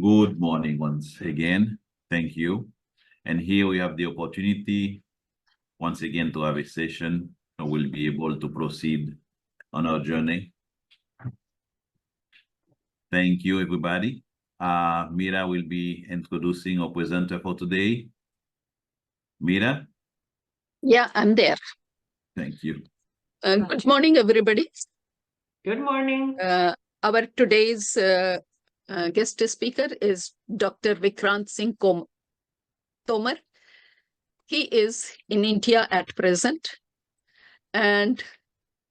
Good morning once again. Thank you. And here we have the opportunity once again to have a session and we'll be able to proceed on our journey. Thank you, everybody. Mira will be introducing our presenter for today. Mira? Yeah, I'm there. Thank you. Good morning, everybody. Good morning. Our today's guest speaker is Dr. Vikrant Singh Tomar. He is in India at present, and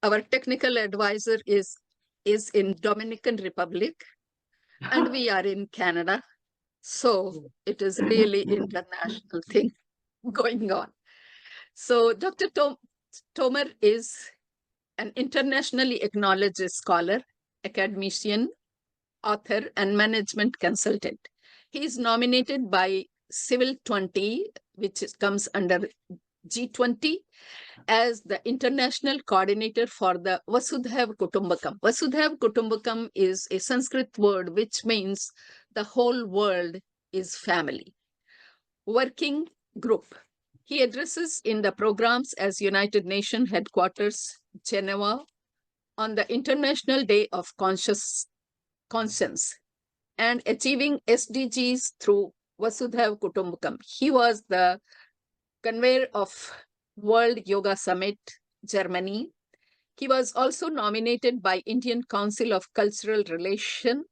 our technical advisor is in Dominican Republic, and we are in Canada. So it is really international thing going on. So Dr. Tomar is an internationally acknowledged scholar, academician, author, and management consultant. He is nominated by Civil 20, which comes under G20, as the international coordinator for the Vasudhaiva Kutumbakam. Vasudhaiva Kutumbakam is a Sanskrit word which means the whole world is family. Working group. He addresses in the programs as United Nations headquarters, Geneva, on the International Day of Conscience and achieving SDGs through Vasudhaiva Kutumbakam. He was the convener of World Yoga Summit, Germany. He was also nominated by Indian Council of Cultural Relations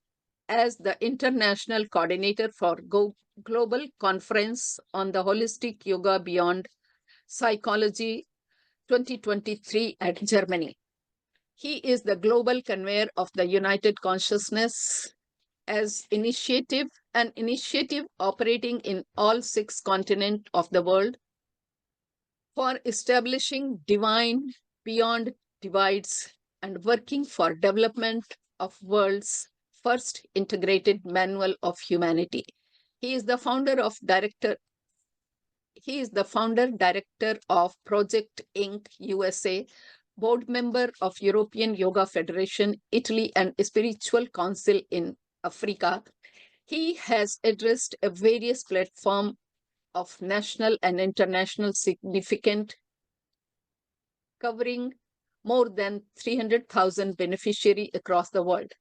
as the international coordinator for Global Conference on the Holistic Yoga Beyond Psychology 2023 at Germany. He is the global convener of the United Consciousness as an initiative operating in all 6 continents of the world for establishing divine beyond divides and working for development of world's first integrated manual of humanity. He is the founder director of Project Inc. USA, board member of European Yoga Federation, Italy, and Spiritual Council in Africa. He has addressed a various platforms of national and international significance, covering more than 300,000 beneficiaries across the world.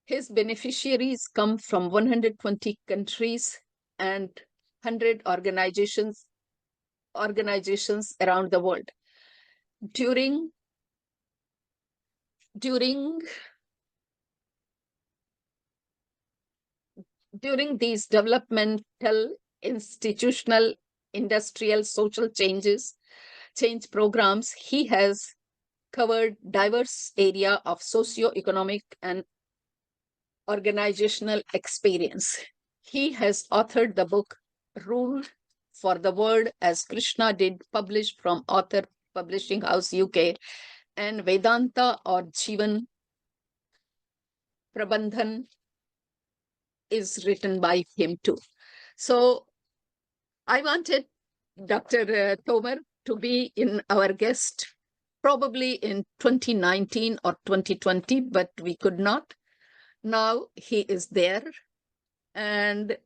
His beneficiaries come from 120 countries and 100 organizations around the world. During these developmental, institutional, industrial, social change programs, he has covered diverse area of socio-economic and organizational experience. He has authored the book Rule for the World as Krishna Did, published from Author Publishing House, UK, and Vedanta or Jivan Prabandhan is written by him too. So I wanted Dr. Tomar to be in our guest probably in 2019 or 2020, but we could not. Now he is there and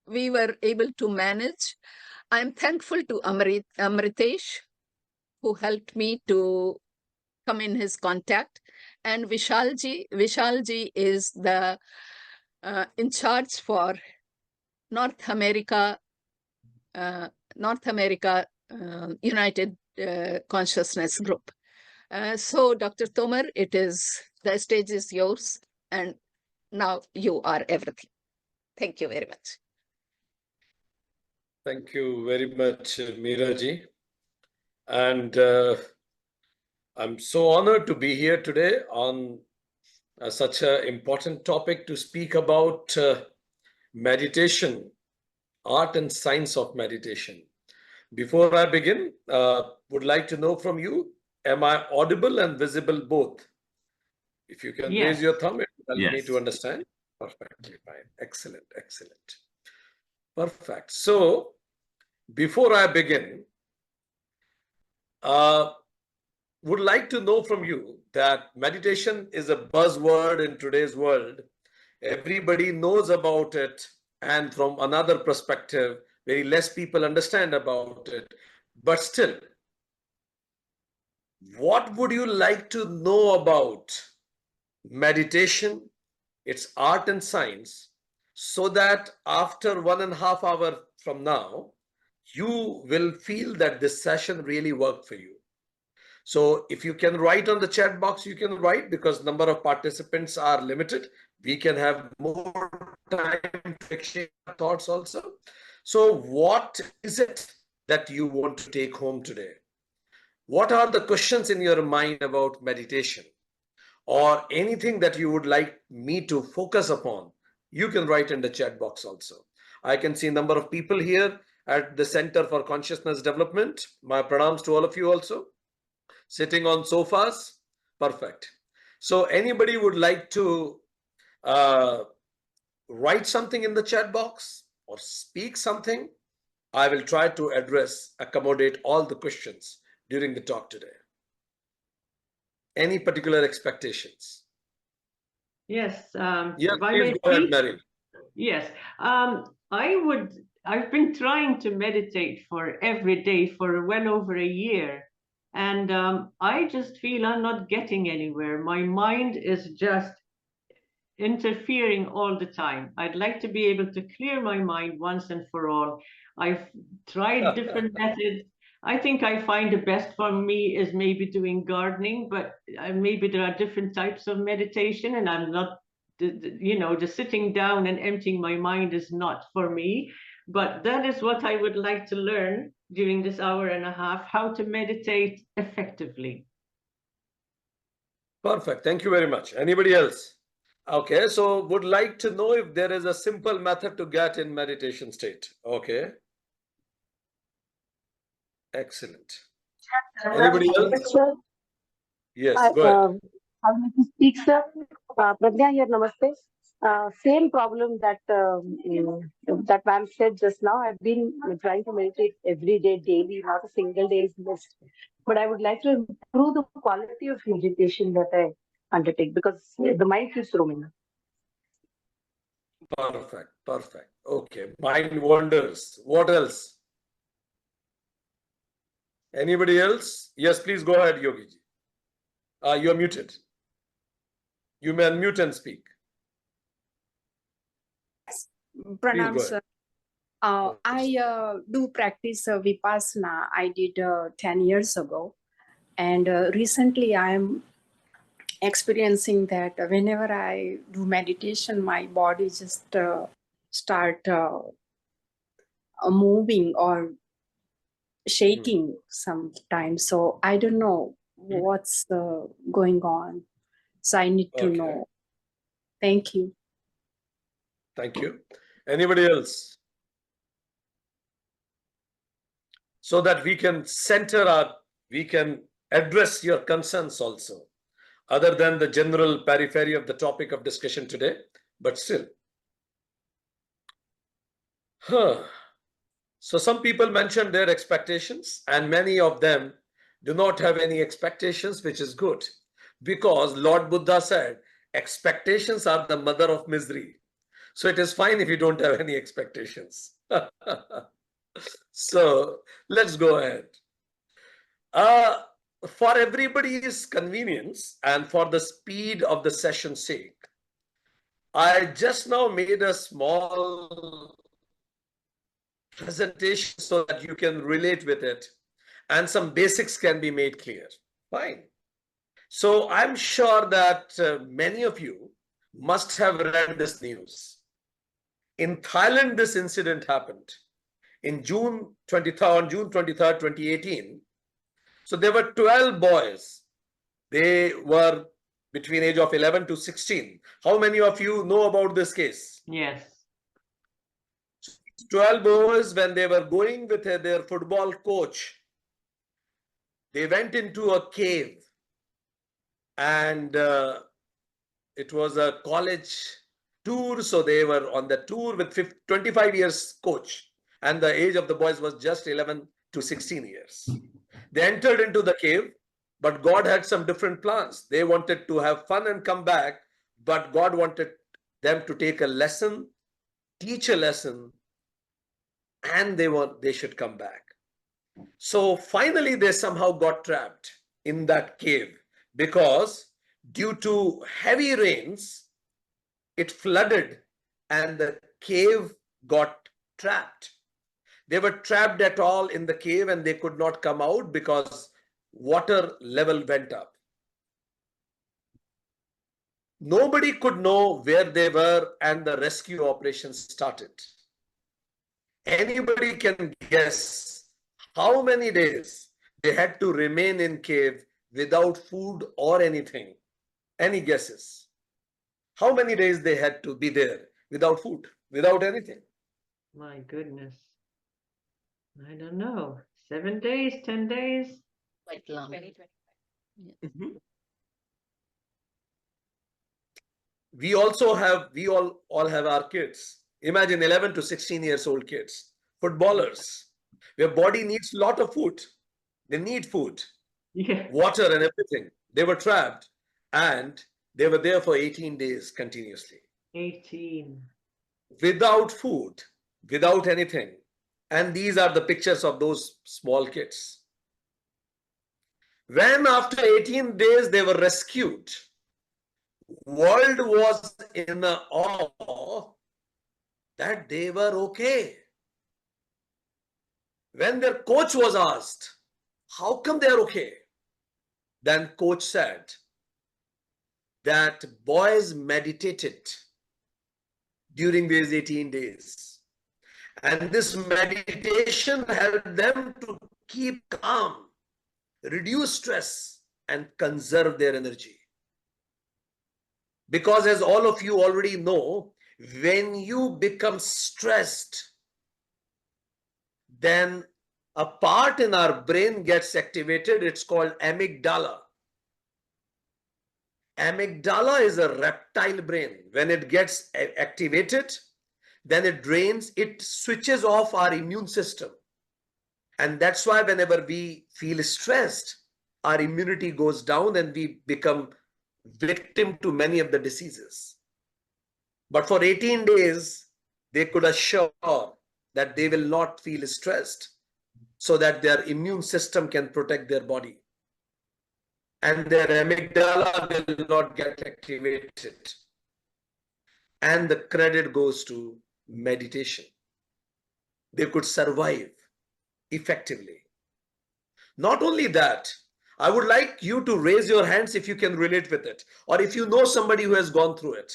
we were able to manage. I'm thankful to Amritesh, who helped me to come in his contact, and Vishalji. Vishalji is the in charge for North America United Consciousness Group. So Dr. Tomar, the stage is yours, and now you are everything. Thank you very much. Thank you very much, Meera-ji. And I'm so honored to be here today on such an important topic to speak about meditation, art and science of meditation. Before I begin, would like to know from you, am I audible and visible both? If you can raise your thumb, it will help me to understand. Perfectly fine. Excellent, excellent. Perfect. So, before I begin, would like to know from you that meditation is a buzzword in today's world, Everybody knows about it, and from another perspective, very less people understand about it. But still, what would you like to know about meditation, its art and science, so that after 1.5 hours from now, you will feel that this session really worked for you? So if you can write on the chat box, you can write, because number of participants are limited. We can have more time to exchange thoughts also. So what is it that you want to take home today? What are the questions in your mind about meditation, or anything that you would like me to focus upon? You can write in the chat box also. I can see a number of people here at the Center for Consciousness Development. My pranams to all of you also. Sitting on sofas, perfect. So anybody would like to write something in the chat box or speak something? I will try to accommodate all the questions during the talk today. Any particular expectations? Yes. Yeah, if I please may go ahead, speak? Mary. Yes. I've been trying to meditate for every day for well over a year. And I just feel I'm not getting anywhere. My mind is just interfering all the time. I'd like to be able to clear my mind once and for all. I've tried different methods. I think I find the best for me is maybe doing gardening, but maybe there are different types of meditation, and I'm not, the sitting down and emptying my mind is not for me. But that is what I would like to learn during this 1.5 hours, how to meditate effectively. Perfect. Thank you very much. Anybody else? Okay, so would like to know if there is a simple method to get in meditation state. Okay. Excellent. Anybody else? Sir, Yes, I, go ahead. I would like to speak, sir. Pragya here, namaste. Same problem that that ma'am said just now. I've been trying to meditate every day, daily, not a single day is missed. But I would like to improve the quality of meditation that I undertake, because the mind keeps roaming. Perfect, perfect. Okay, mind wanders. What else? Anybody else? Yes, please go ahead, Yogiji. You are muted. You may unmute and speak. Pranam, go sir. I do practice Vipassana. I did 10 years ago. And recently I'm experiencing that whenever I do meditation, my body just start moving or shaking sometimes. So I don't know what's going on. So I need to know. Thank you. Thank you. Anybody else? So that we can we can address your concerns also, other than the general periphery of the topic of discussion today, but still. So some people mentioned their expectations, and many of them do not have any expectations, which is good, because Lord Buddha said, expectations are the mother of misery. So it is fine if you don't have any expectations. So let's go ahead. For everybody's convenience and for the speed of the session's sake, I just now made a small presentation so that you can relate with it and some basics can be made clear. Fine. So I'm sure that many of you must have read this news. In Thailand, this incident happened in June 23rd, 2018. So there were 12 boys. They were between age of 11 to 16. How many of you know about this case? Yes. 12 boys, when they were going with their football coach, they went into a cave, and it was a college tour. So they were on the tour with 25 years coach, and the age of the boys was just 11 to 16 years. They entered into the cave, but God had some different plans. They wanted to have fun and come back, but God wanted them to take a lesson, teach a lesson, and they should come back. So finally, they somehow got trapped in that cave because due to heavy rains, it flooded and the cave got trapped. They were trapped at all in the cave and they could not come out because water level went up. Nobody could know where they were and the rescue operation started. Anybody can guess how many days they had to remain in cave without food or anything? Any guesses? How many days they had to be there without food, without anything? My goodness. I don't know. 7 days, 10 days? Quite long. Mhm. We all have our kids. Imagine 11 to 16 years old kids, footballers. Their body needs a lot of food. They need food, Yeah. water and everything. They were trapped and they were there for 18 days continuously. 18. Without food, without anything. And these are the pictures of those small kids. When after 18 days they were rescued, world was in awe that they were okay. When their coach was asked, how come they are okay? Then coach said that boys meditated during these 18 days. And this meditation helped them to keep calm, reduce stress, and conserve their energy. Because as all of you already know, when you become stressed, then a part in our brain gets activated. It's called amygdala. Amygdala is a reptile brain. When it gets activated, then it switches off our immune system. And that's why whenever we feel stressed, our immunity goes down and we become victim to many of the diseases. But for 18 days, they could assure that they will not feel stressed so that their immune system can protect their body. And their amygdala will not get activated. And the credit goes to meditation. They could survive effectively. Not only that, I would like you to raise your hands if you can relate with it, or if you know somebody who has gone through it.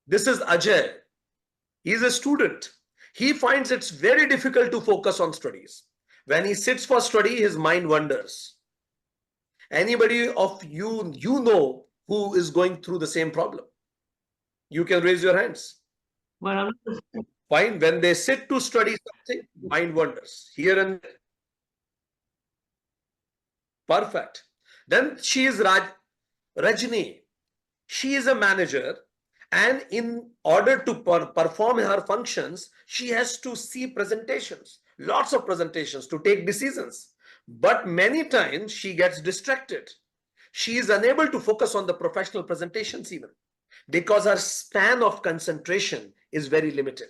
This is Ajay. He's a student. He finds it's very difficult to focus on studies. When he sits for study, his mind wanders. Anybody of you know who is going through the same problem? You can raise your hands. Well, Fine. When they sit to study something, mind wanders here and there. Perfect. Then she is Rajni. She is a manager, and in order to perform her functions, she has to see presentations, lots of presentations to take decisions. But many times she gets distracted. She is unable to focus on the professional presentations even because her span of concentration is very limited.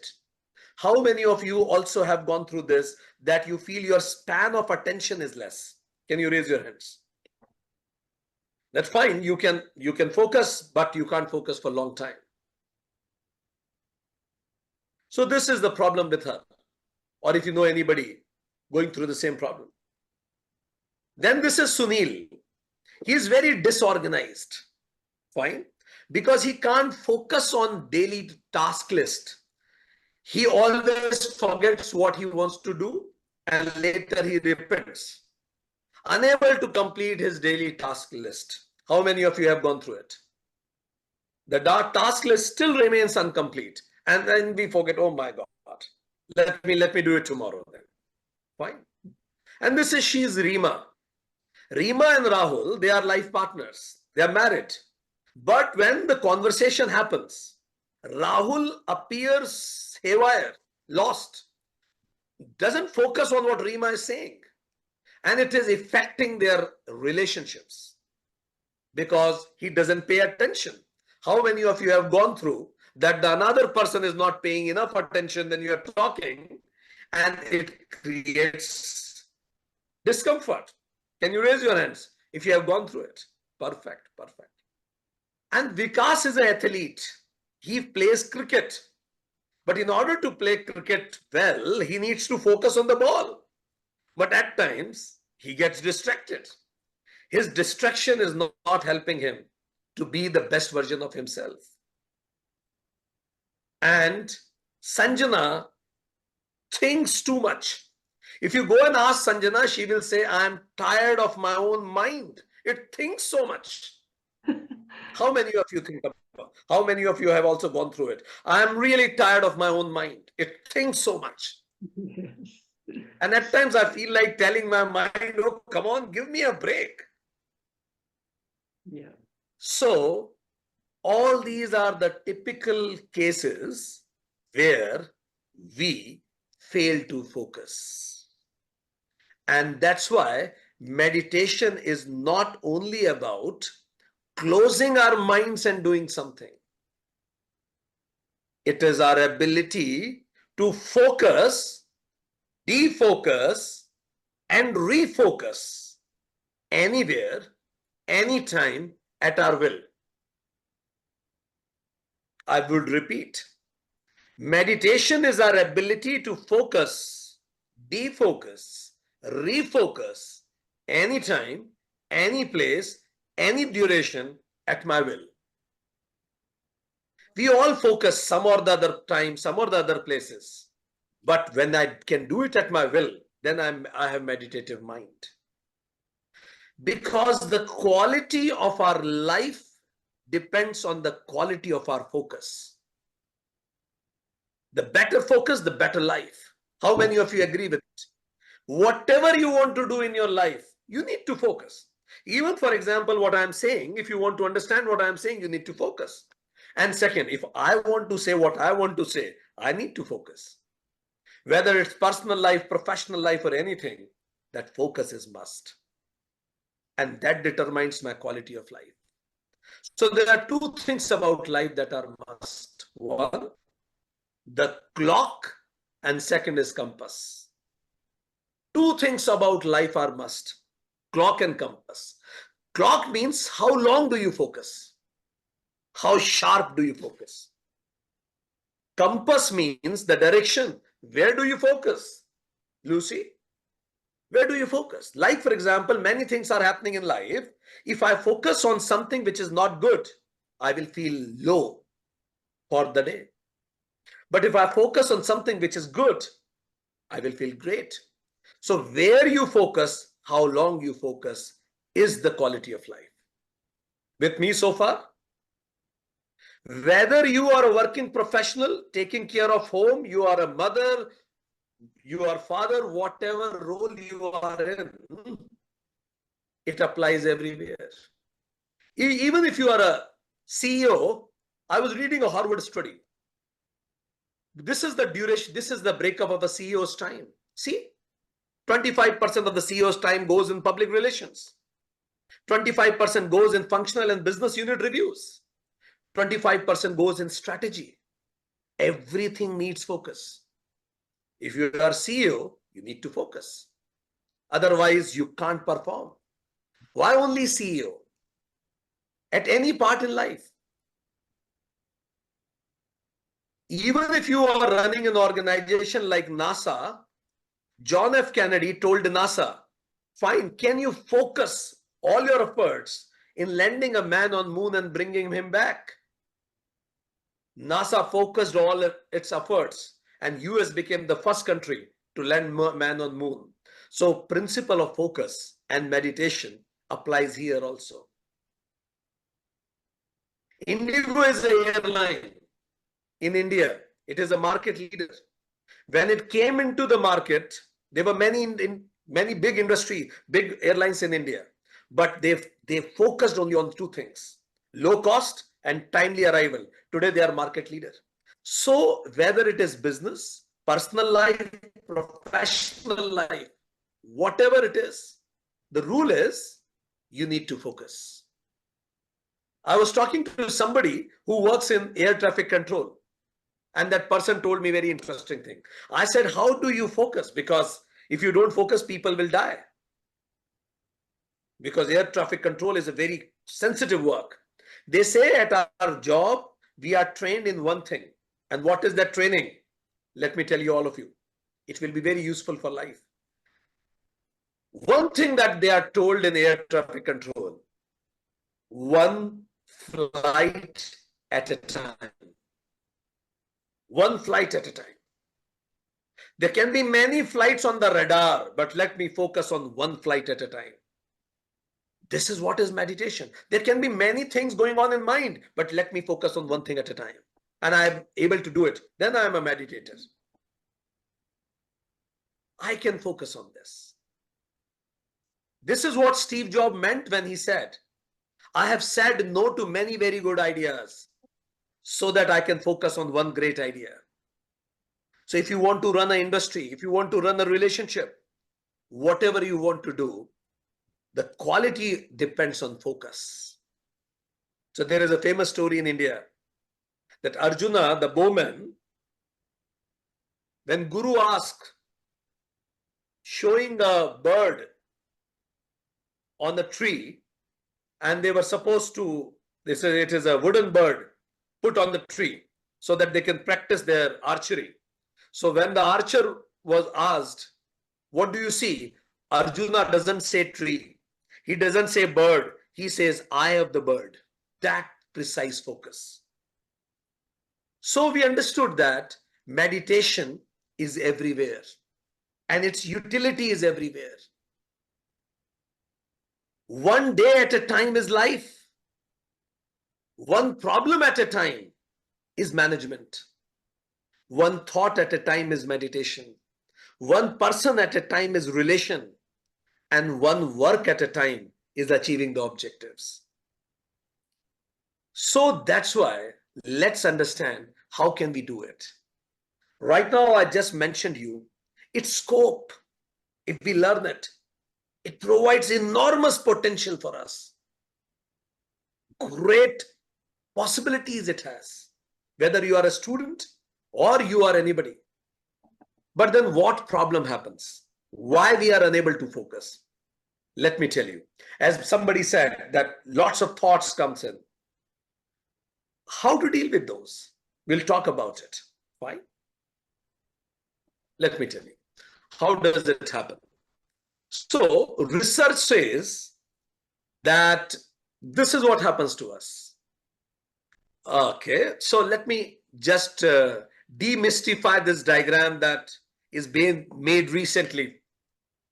How many of you also have gone through this, that you feel your span of attention is less? Can you raise your hands? That's fine. You can focus, but you can't focus for a long time. So this is the problem with her. Or if you know anybody going through the same problem. Then this is Sunil. He is very disorganized. Fine. Because he can't focus on daily task list. He always forgets what he wants to do and later he repents. Unable to complete his daily task list. How many of you have gone through it? The task list still remains incomplete. And then we forget, oh my God, let me do it tomorrow then. Fine. And she is Reema. Reema and Rahul, they are life partners. They are married. But when the conversation happens, Rahul appears haywire, lost, doesn't focus on what Reema is saying. And it is affecting their relationships because he doesn't pay attention. How many of you have gone through that the another person is not paying enough attention when you are talking and it creates discomfort? Can you raise your hands if you have gone through it? Perfect, perfect. And Vikas is an athlete. He plays cricket. But in order to play cricket well, he needs to focus on the ball. But at times, he gets distracted. His distraction is not helping him to be the best version of himself. And Sanjana thinks too much. If you go and ask Sanjana, she will say, I am tired of my own mind. It thinks so much. How many of you think about? How many of you have also gone through it? I am really tired of my own mind. It thinks so much. Yes. And at times I feel like telling my mind, oh, come on, give me a break. Yeah. So all these are the typical cases where we fail to focus. And that's why meditation is not only about closing our minds and doing something. It is our ability to focus, defocus, and refocus anywhere, anytime, at our will. I would repeat. Meditation is our ability to focus, defocus, refocus anytime, any place, any duration at my will. We all focus some or the other time, some or the other places. But when I can do it at my will, then I have meditative mind. Because the quality of our life depends on the quality of our focus. The better focus, the better life. How many of you agree with it? Whatever you want to do in your life, you need to focus. Even, for example, what I'm saying, if you want to understand what I'm saying, you need to focus. And second, if I want to say what I want to say, I need to focus. Whether it's personal life, professional life, or anything, that focus is must. And that determines my quality of life. So there are two things about life that are must. One, the clock, and second is compass. Two things about life are must. Clock and compass. Clock means how long do you focus? How sharp do you focus? Compass means the direction. Where do you focus? Lucy, where do you focus? Like, for example, many things are happening in life. If I focus on something which is not good, I will feel low for the day. But if I focus on something which is good, I will feel great. So where you focus, how long you focus is the quality of life. With me so far? Whether you are a working professional, taking care of home, you are a mother, you are father, whatever role you are in, it applies everywhere. Even if you are a CEO, I was reading a Harvard study. This is the duration, this is the breakup of the CEO's time. See, 25% of the CEO's time goes in public relations. 25% goes in functional and business unit reviews. 25% goes in strategy. Everything needs focus. If you are CEO, you need to focus. Otherwise, you can't perform. Why only CEO? At any part in life. Even if you are running an organization like NASA, John F. Kennedy told NASA, fine, can you focus all your efforts in landing a man on moon and bringing him back? NASA focused all its efforts and US became the first country to land man on moon. So principle of focus and meditation applies here also. Indigo is an airline in India. It is a market leader. When it came into the market, there were many big industry, big airlines in India, but they focused only on two things: low cost and timely arrival. Today they are market leader. So whether it is business, personal life, professional life, whatever it is, the rule is you need to focus. I was talking to somebody who works in air traffic control, and that person told me very interesting thing. I said, how do you focus? Because if you don't focus, people will die. Because air traffic control is a very sensitive work. They say at our job, we are trained in one thing. And what is that training? Let me tell you, all of you. It will be very useful for life. One thing that they are told in air traffic control, one flight at a time. One flight at a time. There can be many flights on the radar, but let me focus on one flight at a time. This is what is meditation. There can be many things going on in mind, but let me focus on one thing at a time. And I am able to do it. Then I am a meditator. I can focus on this. This is what Steve Jobs meant when he said, I have said no to many very good ideas so that I can focus on one great idea. So if you want to run an industry, if you want to run a relationship, whatever you want to do, the quality depends on focus. So there is a famous story in India that Arjuna, the bowman, when Guru asked, showing a bird on a tree, and they were supposed to, they said it is a wooden bird put on the tree so that they can practice their archery. So when the archer was asked, what do you see? Arjuna doesn't say tree. He doesn't say bird. He says eye of the bird. That precise focus. So we understood that meditation is everywhere and its utility is everywhere. One day at a time is life. One problem at a time is management. One thought at a time is meditation. One person at a time is relation. And one work at a time is achieving the objectives. So that's why let's understand how can we do it. Right now, I just mentioned you, its scope, if we learn it, it provides enormous potential for us. Great possibilities it has, whether you are a student or you are anybody. But then what problem happens? Why we are unable to focus? Let me tell you. As somebody said, that lots of thoughts comes in. How to deal with those? We'll talk about it. Why? Let me tell you. How does it happen? So research says that this is what happens to us. Okay, so let me just demystify this diagram that is being made recently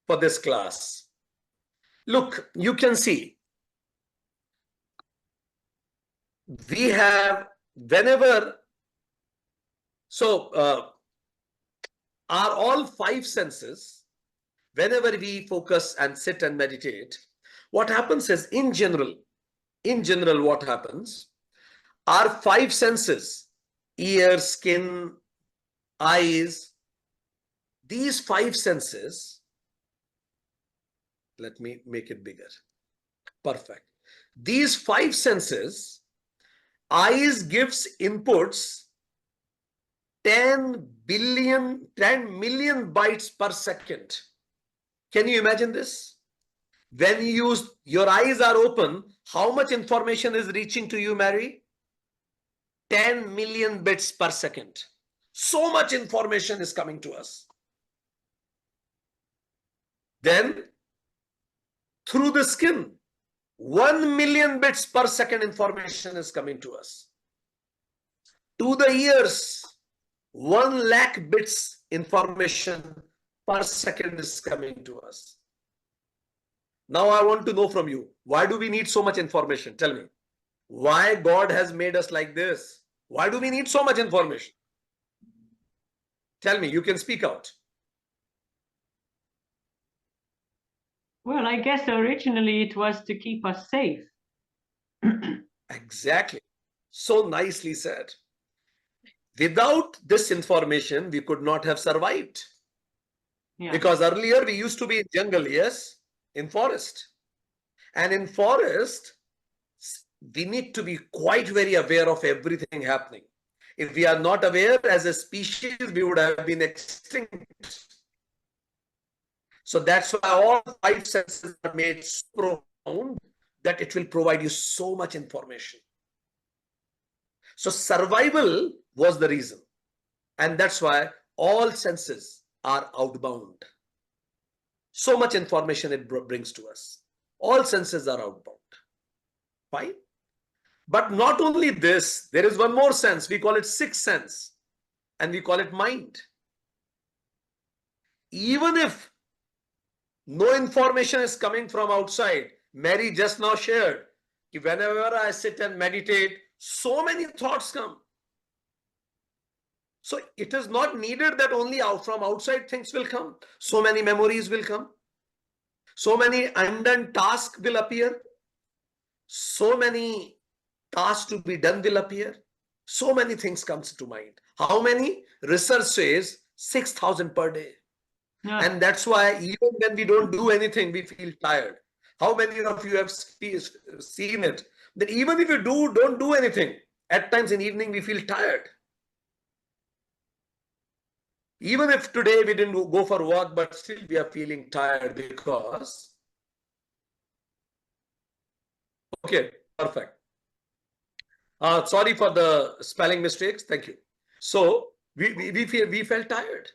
for this class. Look, you can see we have whenever, so are all five senses, whenever we focus and sit and meditate, what happens is in general what happens, our five senses, ear, skin, eyes, these five senses, let me make it bigger. Perfect. These five senses, eyes gives inputs 10 million bytes per second. Can you imagine this? When your eyes are open, how much information is reaching to you, Mary? 10 million bits per second. So much information is coming to us. Then through the skin, 1 million bits per second information is coming to us. To the ears, 1 lakh bits information per second is coming to us. Now I want to know from you, why do we need so much information? Tell me. Why God has made us like this? Why do we need so much information? Tell me, you can speak out. Well, I guess originally it was to keep us safe. Exactly. So nicely said. Without this information, we could not have survived. Yeah. Because earlier we used to be in jungle, yes, in forest. And in forest, we need to be quite very aware of everything happening. If we are not aware as a species, we would have been extinct. So that's why all 5 senses are made so profound that it will provide you so much information. So survival was the reason. And that's why all senses are outbound. So much information it brings to us. All senses are outbound. Fine. But not only this, there is one more sense. We call it sixth sense. And we call it mind. Even if no information is coming from outside, Mary just now shared, whenever I sit and meditate, so many thoughts come. So it is not needed that only from outside things will come. So many memories will come. So many undone tasks will appear. So many tasks to be done will appear. So many things comes to mind. How many? Research says 6,000 per day. Yeah. And that's why even when we don't do anything, we feel tired. How many of you have seen it? That even if you don't do anything, at times in evening we feel tired. Even if today we didn't go for walk, but still we are feeling tired because... Okay, perfect. Sorry for the spelling mistakes. Thank you. So we felt tired.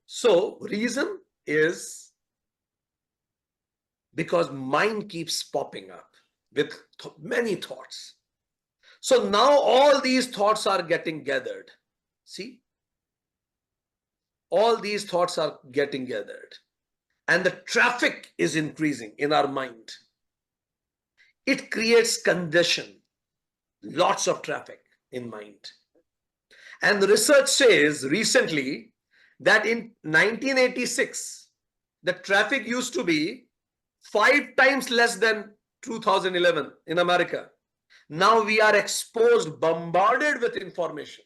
So reason is because mind keeps popping up with many thoughts. So now all these thoughts are getting gathered. See? All these thoughts are getting gathered. And the traffic is increasing in our mind. It creates congestion. Lots of traffic in mind. And the research says recently that in 1986, the traffic used to be 5 times less than 2011 in America. Now we are exposed, bombarded with information.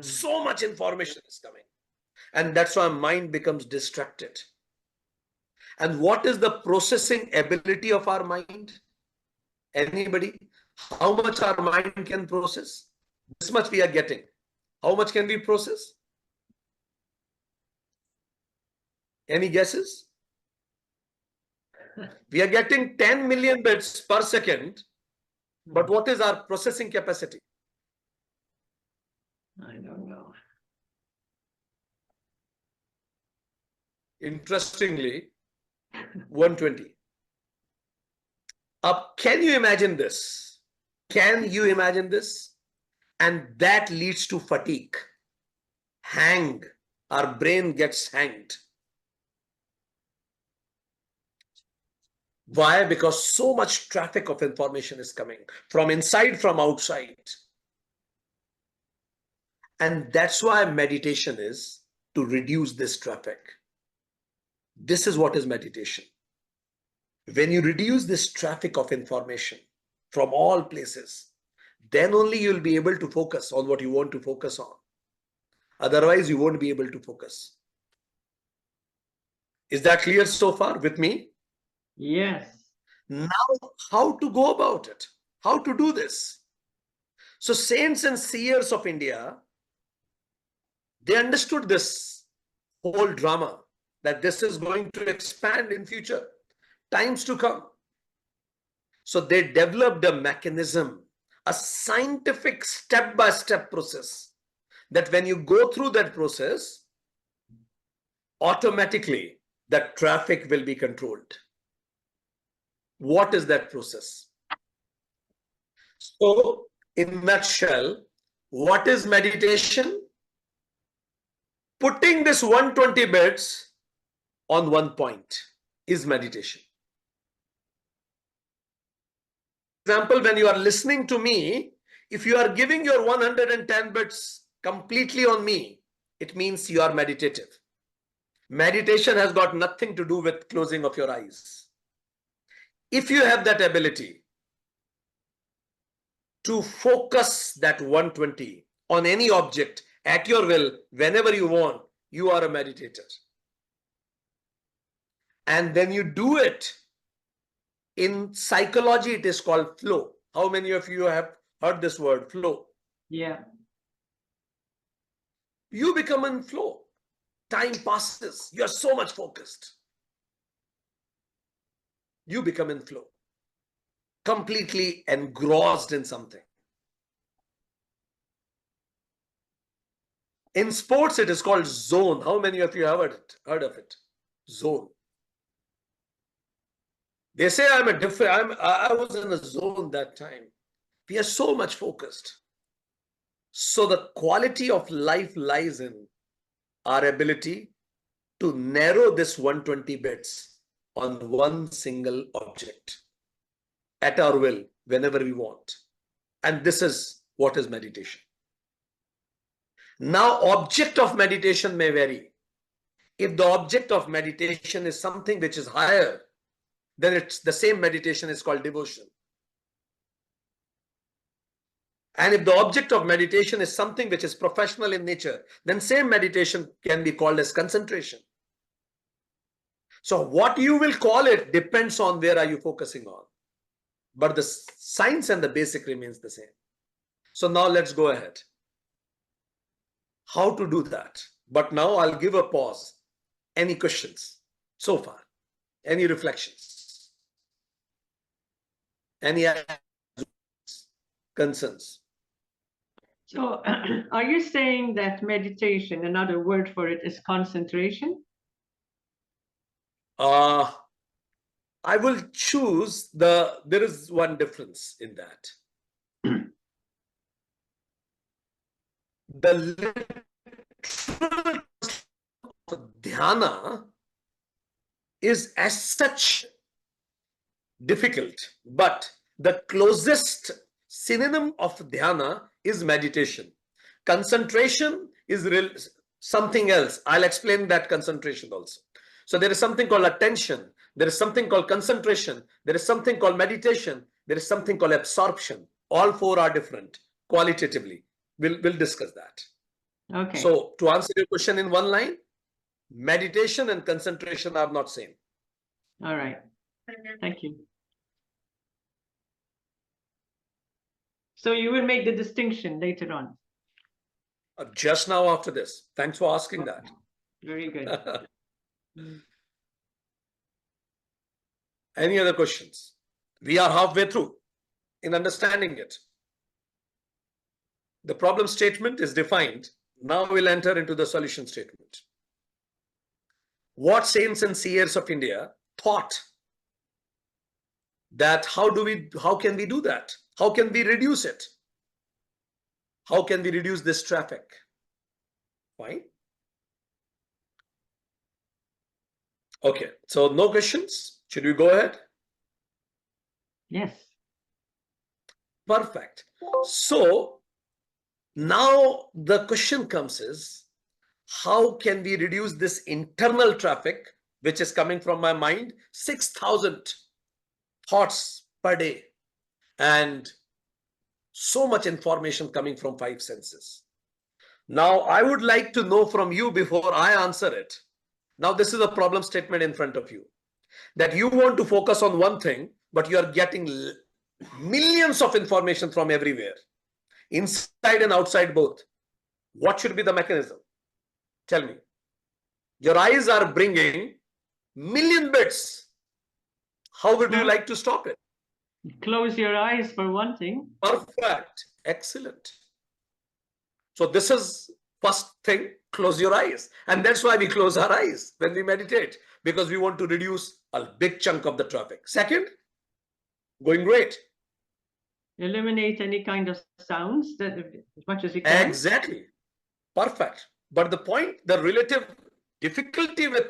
So much information is coming. And that's why mind becomes distracted. And what is the processing ability of our mind? Anybody? How much our mind can process? This much we are getting. How much can we process? Any guesses? We are getting 10 million bits per second. But what is our processing capacity? I don't know. Interestingly, 120. Can you imagine this? Can you imagine this? And that leads to fatigue. Hang. Our brain gets hanged. Why? Because so much traffic of information is coming from inside, from outside. And that's why meditation is to reduce this traffic. This is what is meditation. When you reduce this traffic of information from all places, then only you'll be able to focus on what you want to focus on. Otherwise, you won't be able to focus. Is that clear so far with me? Yes. Now, how to go about it? How to do this? So saints and seers of India, they understood this whole drama, that this is going to expand in future, times to come. So they developed a mechanism, a scientific step-by-step process, that when you go through that process, automatically the traffic will be controlled. What is that process? So, in a nutshell, what is meditation? Putting this 120 bits on one point is meditation. For example, when you are listening to me, if you are giving your 110 bits completely on me, it means you are meditative. Meditation has got nothing to do with closing of your eyes. If you have that ability to focus that 120 on any object at your will, whenever you want, you are a meditator. And when you do it In psychology, it is called flow. How many of you have heard this word, flow? Yeah. You become in flow. Time passes. You are so much focused. You become in flow. Completely engrossed in something. In sports, it is called zone. How many of you have heard of it? Zone. They say I was in a zone that time. We are so much focused. So the quality of life lies in our ability to narrow this 120 bits on one single object at our will, whenever we want. And this is what is meditation. Now, object of meditation may vary. If the object of meditation is something which is higher, then it's the same meditation is called devotion. And if the object of meditation is something which is professional in nature, then same meditation can be called as concentration. So what you will call it depends on where are you focusing on. But the science and the basic remains the same. So now let's go ahead. How to do that? But now I'll give a pause. Any questions so far? Any reflections? Any concerns? So are you saying that meditation, another word for it is concentration? I will choose there is one difference in that. The literal dhyana is as such difficult, but the closest synonym of dhyana is meditation. Concentration is something else. I'll explain that concentration also. So there is something called attention. There is something called concentration. There is something called meditation. There is something called absorption. All four are different qualitatively. We'll discuss that. Okay. So to answer your question in one line, meditation and concentration are not same. All right. Thank you. So you will make the distinction later on. Just now after this. Thanks for asking that. Very good. Any other questions? We are halfway through in understanding it. The problem statement is defined. Now we'll enter into the solution statement. What saints and seers of India thought that how can we do that? How can we reduce it? How can we reduce this traffic? Fine. Okay, so no questions. Should we go ahead? Yes. Perfect. So now the question comes is, how can we reduce this internal traffic, which is coming from my mind, 6,000 thoughts per day, and so much information coming from 5 senses. Now, I would like to know from you before I answer it. Now, this is a problem statement in front of you, that you want to focus on one thing, but you are getting millions of information from everywhere, inside and outside both. What should be the mechanism? Tell me. Your eyes are bringing million bits. How would you like to stop it? Close your eyes for one thing. Perfect. Excellent. So this is first thing, close your eyes. And that's why we close our eyes when we meditate, because we want to reduce a big chunk of the traffic. Second, going great. Eliminate any kind of sounds that as much as you can. Exactly. Perfect. But the point, the relative difficulty with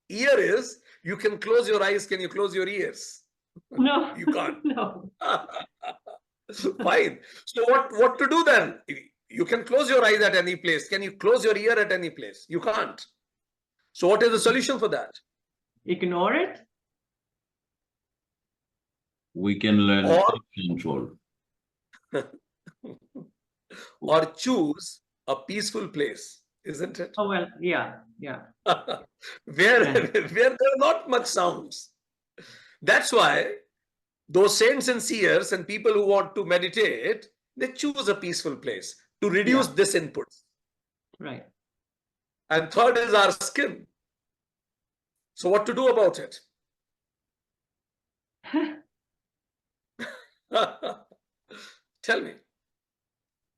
ear is, you can close your eyes. Can you close your ears? No. You can't. No. Fine. So what to do then? You can close your eyes at any place. Can you close your ear at any place? You can't. So what is the solution for that? Ignore it. We can learn self-control. Or choose a peaceful place, isn't it? Oh, well, yeah. Where there are not much sounds. That's why Those saints and seers and people who want to meditate, they choose a peaceful place to reduce this input. Right. And third is our skin. So what to do about it? Tell me.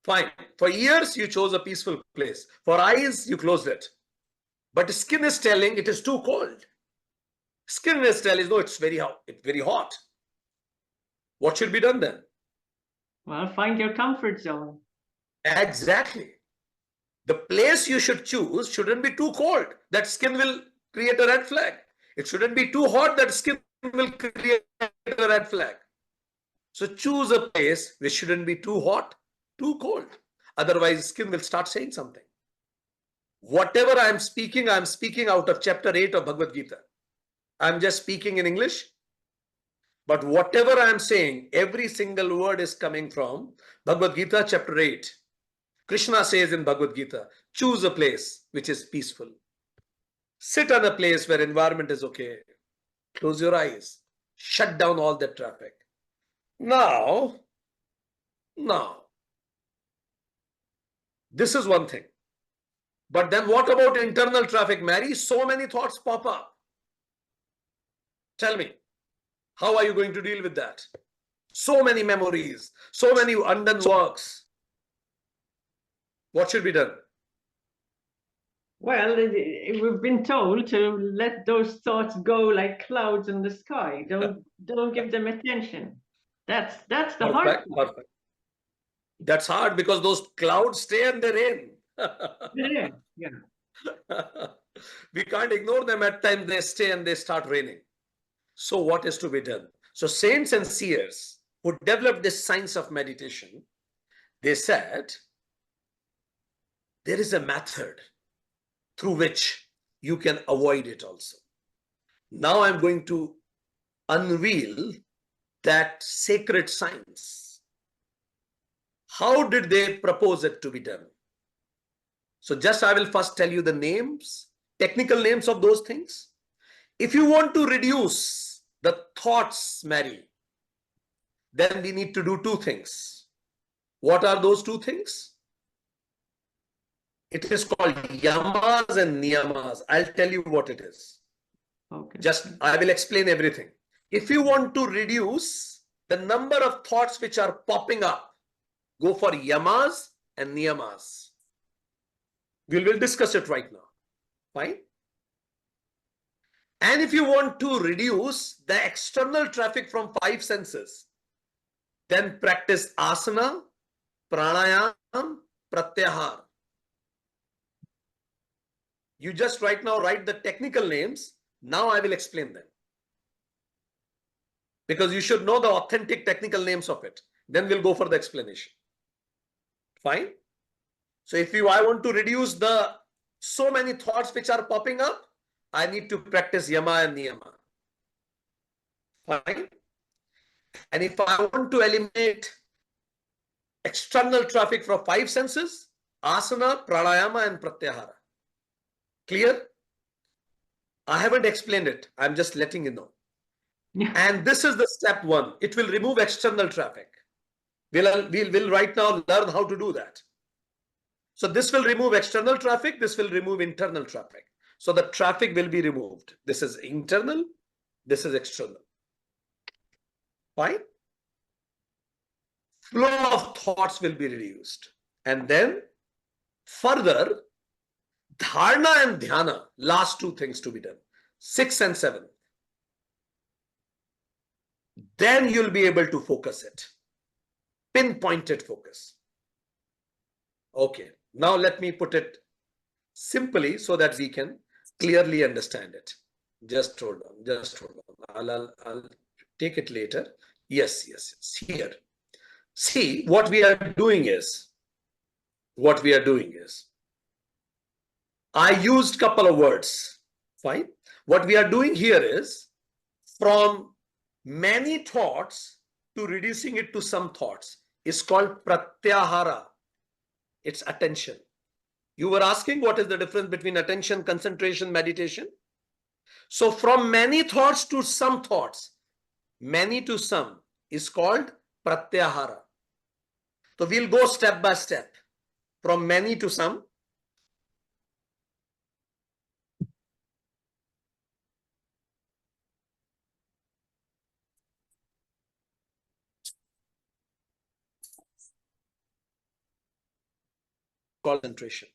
Fine. For ears, you chose a peaceful place. For eyes, you closed it. But skin is telling it is too cold. Skin is telling, no, it's very hot. It's very hot. What should be done then? Well, find your comfort zone. Exactly. The place you should choose shouldn't be too cold. That skin will create a red flag. It shouldn't be too hot. That skin will create a red flag. So choose a place which shouldn't be too hot, too cold. Otherwise, skin will start saying something. Whatever I'm speaking out of chapter 8 of Bhagavad Gita. I'm just speaking in English. But whatever I'm saying, every single word is coming from Bhagavad Gita chapter 8. Krishna says in Bhagavad Gita, choose a place which is peaceful. Sit on a place where environment is okay. Close your eyes. Shut down all that traffic. Now, this is one thing. But then what about internal traffic, Mary? So many thoughts pop up. Tell me, how are you going to deal with that? So many memories, so many undone works. What should be done? Well, we've been told to let those thoughts go like clouds in the sky. Don't give them attention. That's the hard part. Perfect. That's hard because those clouds stay and they rain. Yeah. We can't ignore them. At times they stay and they start raining. So what is to be done? So saints and seers who developed this science of meditation, they said there is a method through which you can avoid it also. Now I'm going to unveil that sacred science. How did they propose it to be done? So just I will first tell you the names, technical names of those things. If you want to reduce the thoughts, Mary, then we need to do two things. What are those two things? It is called yamas and niyamas. I'll tell you what it is. Okay. Just I will explain everything. If you want to reduce the number of thoughts which are popping up, go for yamas and niyamas. We will discuss it right now. Fine. And if you want to reduce the external traffic from 5 senses, then practice asana, pranayam, pratyahar. You just right now write the technical names. Now I will explain them. Because you should know the authentic technical names of it. Then we'll go for the explanation. Fine. So if I want to reduce the so many thoughts which are popping up, I need to practice yama and niyama. Fine. And if I want to eliminate external traffic from 5 senses, asana, pranayama and pratyahara. Clear? I haven't explained it. I'm just letting you know. And this is the step 1. It will remove external traffic. We'll right now learn how to do that. So this will remove external traffic. This will remove internal traffic. So the traffic will be removed. This is internal. This is external. Fine. Flow of thoughts will be reduced. And then further, dharana and dhyana, last 2 things to be done. 6th and 7th. Then you'll be able to focus it. Pinpointed focus. Okay. Now let me put it simply so that we can clearly understand it. Just hold on. Just hold on. I'll take it later. Yes. Here. See, what we are doing is, I used couple of words. Fine. What we are doing here is from many thoughts to reducing it to some thoughts is called pratyahara. It's attention. You were asking what is the difference between attention, concentration, meditation. So from many thoughts to some thoughts, many to some is called pratyahara. So we'll go step by step from many to some. Concentration.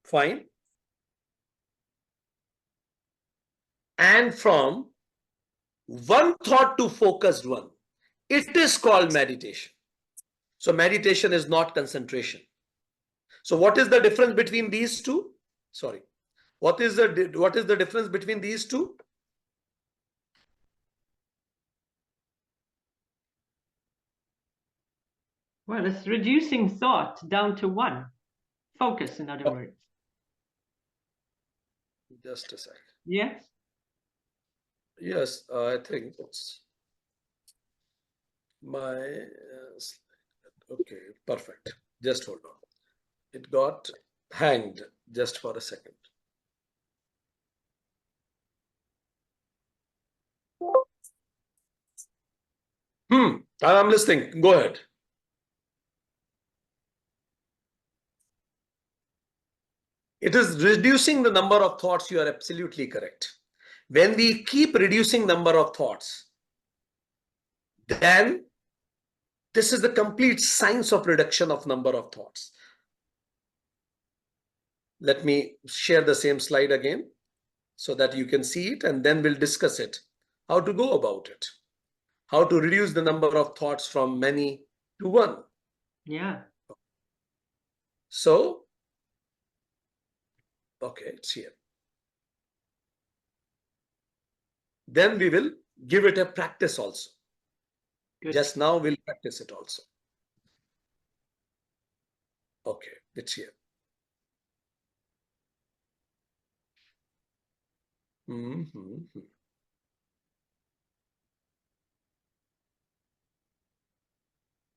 Fine. And from one thought to focused one, it is called meditation. So meditation is not concentration. So what is the difference between these two? Sorry. What is the difference between these two? Well, it's reducing thought down to one. Focus, in other words. Just a sec. Yes? Yes, I think it's my okay, perfect. Just hold on. It got hanged just for a second. I'm listening. Go ahead. It is reducing the number of thoughts. You are absolutely correct. When we keep reducing number of thoughts, then this is the complete science of reduction of number of thoughts. Let me share the same slide again so that you can see it, and then we'll discuss it. How to go about it. How to reduce the number of thoughts from many to one. Yeah. So, okay, it's here. Then we will give it a practice also. Good. Just now we'll practice it also. Okay, it's here.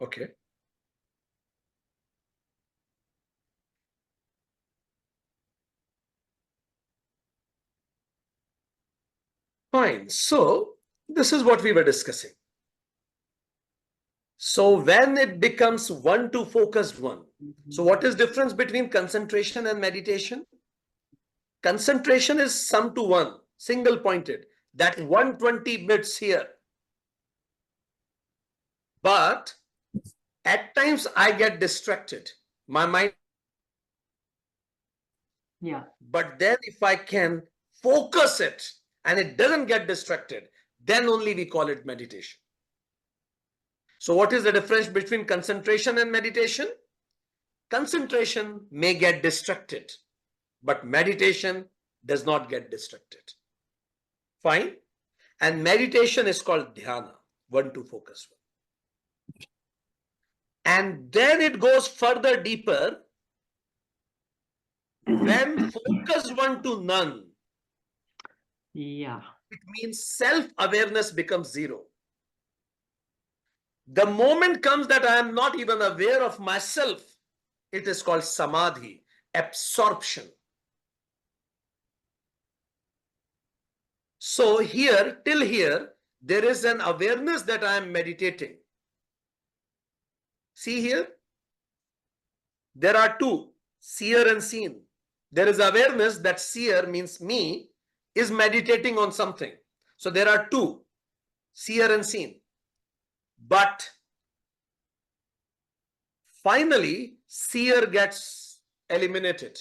Okay. Fine. So this is what we were discussing. So when it becomes one to focused one. So what is difference between concentration and meditation? Concentration is sum to one, single pointed. That 120 bits here. But at times I get distracted. My mind. Yeah. But then if I can focus it and it doesn't get distracted, then only we call it meditation. So what is the difference between concentration and meditation? Concentration may get distracted, but meditation does not get distracted. Fine. And meditation is called dhyana, one to focus one. And then it goes further deeper. When focus one to none, Yeah. it means self-awareness becomes zero. The moment comes that I am not even aware of myself, it is called samadhi, absorption. So here, till here, there is an awareness that I am meditating. See here, there are two, seer and seen. There is awareness that seer means me is meditating on something. So there are two, seer and seen. But finally, seer gets eliminated.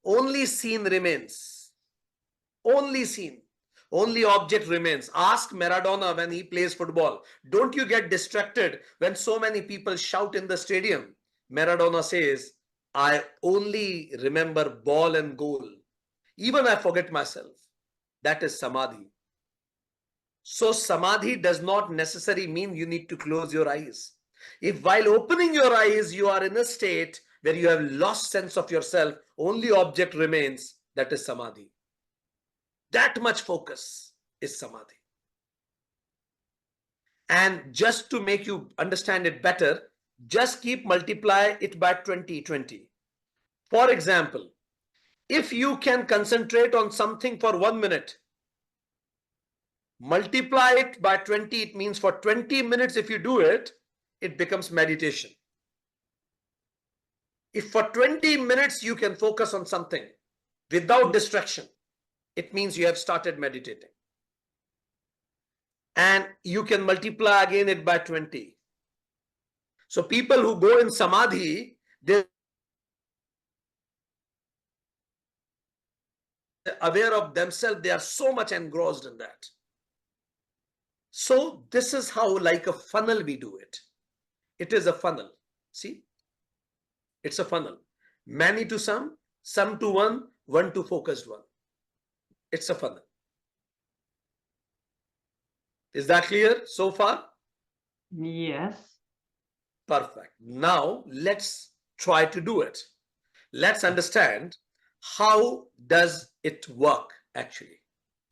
Only seen remains. Only seen. Only object remains. Ask Maradona when he plays football. Don't you get distracted when so many people shout in the stadium? Maradona says, I only remember ball and goal. Even I forget myself. That is samadhi. So samadhi does not necessarily mean you need to close your eyes. If while opening your eyes, you are in a state where you have lost sense of yourself, only object remains, that is samadhi. That much focus is samadhi. And just to make you understand it better, just keep multiply it by 20. For example, if you can concentrate on something for 1 minute, Multiply it by 20, it means for 20 minutes if you do it, it becomes meditation. If for 20 minutes you can focus on something without distraction, it means you have started meditating. And you can multiply again it by 20. So people who go in samadhi, they're aware of themselves, they are so much engrossed in that. So this is how, like a funnel, we do it. It is a funnel. See, it's a funnel. Many to some to one, one to focused one. It's a funnel. Is that clear so far? Yes. Perfect. Now let's try to do it. Let's understand how does it work actually.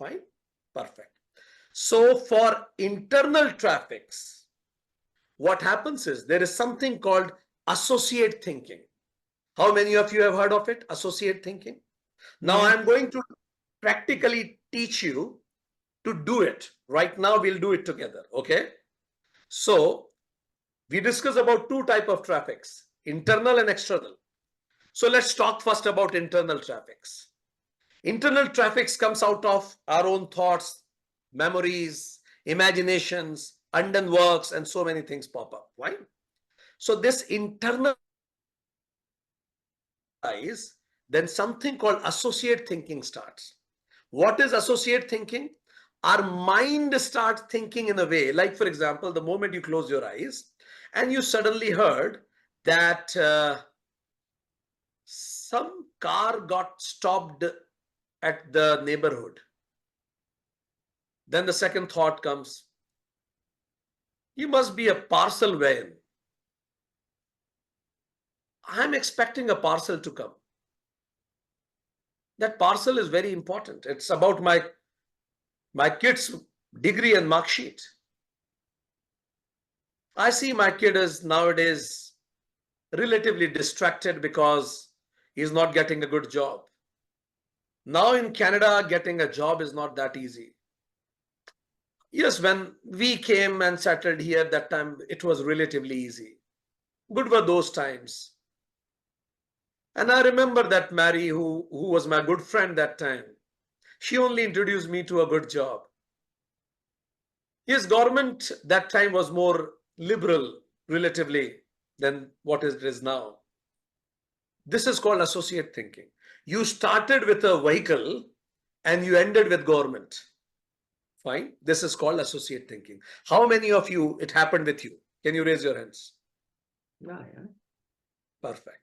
Fine. Perfect. So for internal traffics, what happens is there is something called associate thinking. How many of you have heard of it? Associate thinking. Now Yes. I'm going to practically teach you to do it. Right now we'll do it together. Okay. So we discuss about two types of traffics, internal and external. So let's talk first about internal traffics. Internal traffics comes out of our own thoughts, memories, imaginations, undone works, and so many things pop up. Right? So this internal is, then something called associate thinking starts. What is associate thinking? Our mind starts thinking in a way, like for example, the moment you close your eyes and you suddenly heard that some car got stopped at the neighborhood. Then the second thought comes, you must be a parcel van. I'm expecting a parcel to come. That parcel is very important. It's about my kid's degree and mark sheet. I see my kid is nowadays relatively distracted because he's not getting a good job. Now in Canada, getting a job is not that easy. Yes, when we came and settled here, that time it was relatively easy. Good were those times. And I remember that Mary, who was my good friend that time, she only introduced me to a good job. Yes, government that time was more liberal relatively than what it is now. This is called associate thinking. You started with a vehicle and you ended with government. Fine. This is called associate thinking. How many of you it happened with you? Can you raise your hands? Yeah, yeah. Perfect.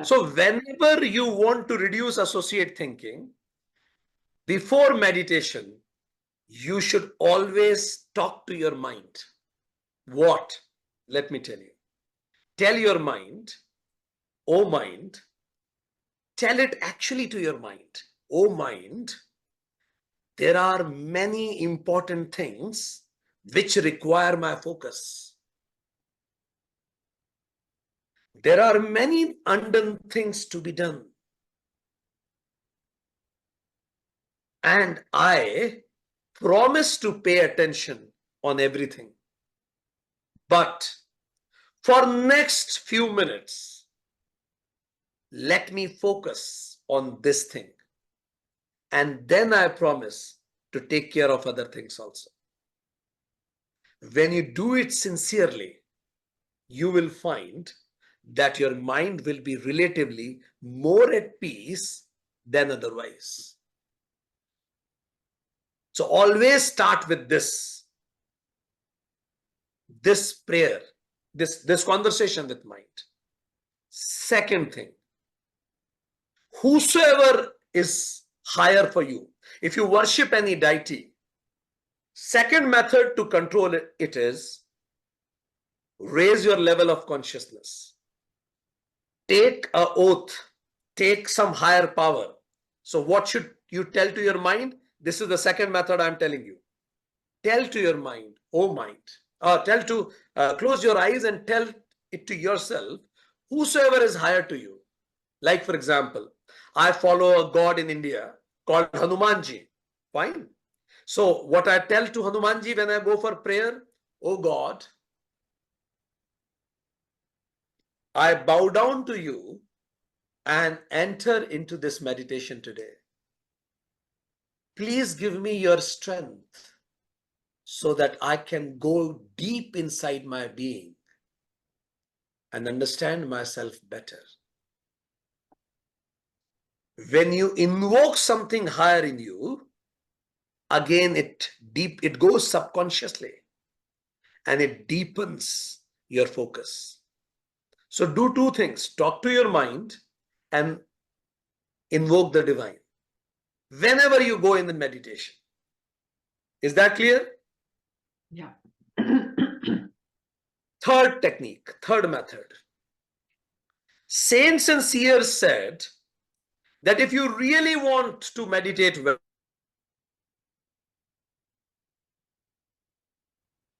So whenever you want to reduce associate thinking, before meditation, you should always talk to your mind. What? Let me tell you. Tell your mind, oh mind, tell it actually to your mind. Oh mind, there are many important things which require my focus. There are many undone things to be done. And I promise to pay attention on everything. But for next few minutes, let me focus on this thing. And then I promise to take care of other things also. When you do it sincerely, you will find that your mind will be relatively more at peace than otherwise. So always start with this prayer, this conversation with mind. Second thing, whosoever is higher for you, if you worship any deity, second method to control it is raise your level of consciousness. Take an oath, take some higher power. So what should you tell to your mind? This is the second method I'm telling you. Tell to your mind, oh mind, close your eyes and tell it to yourself, whosoever is higher to you. Like for example, I follow a god in India called Hanumanji. Fine. So what I tell to Hanumanji when I go for prayer, oh God, I bow down to you and enter into this meditation today. Please give me your strength so that I can go deep inside my being and understand myself better. When you invoke something higher in you, again it goes subconsciously and it deepens your focus. So do two things: talk to your mind and invoke the divine whenever you go in the meditation. Is that clear? Yeah. Third technique, third method. Saints and seers said that if you really want to meditate well,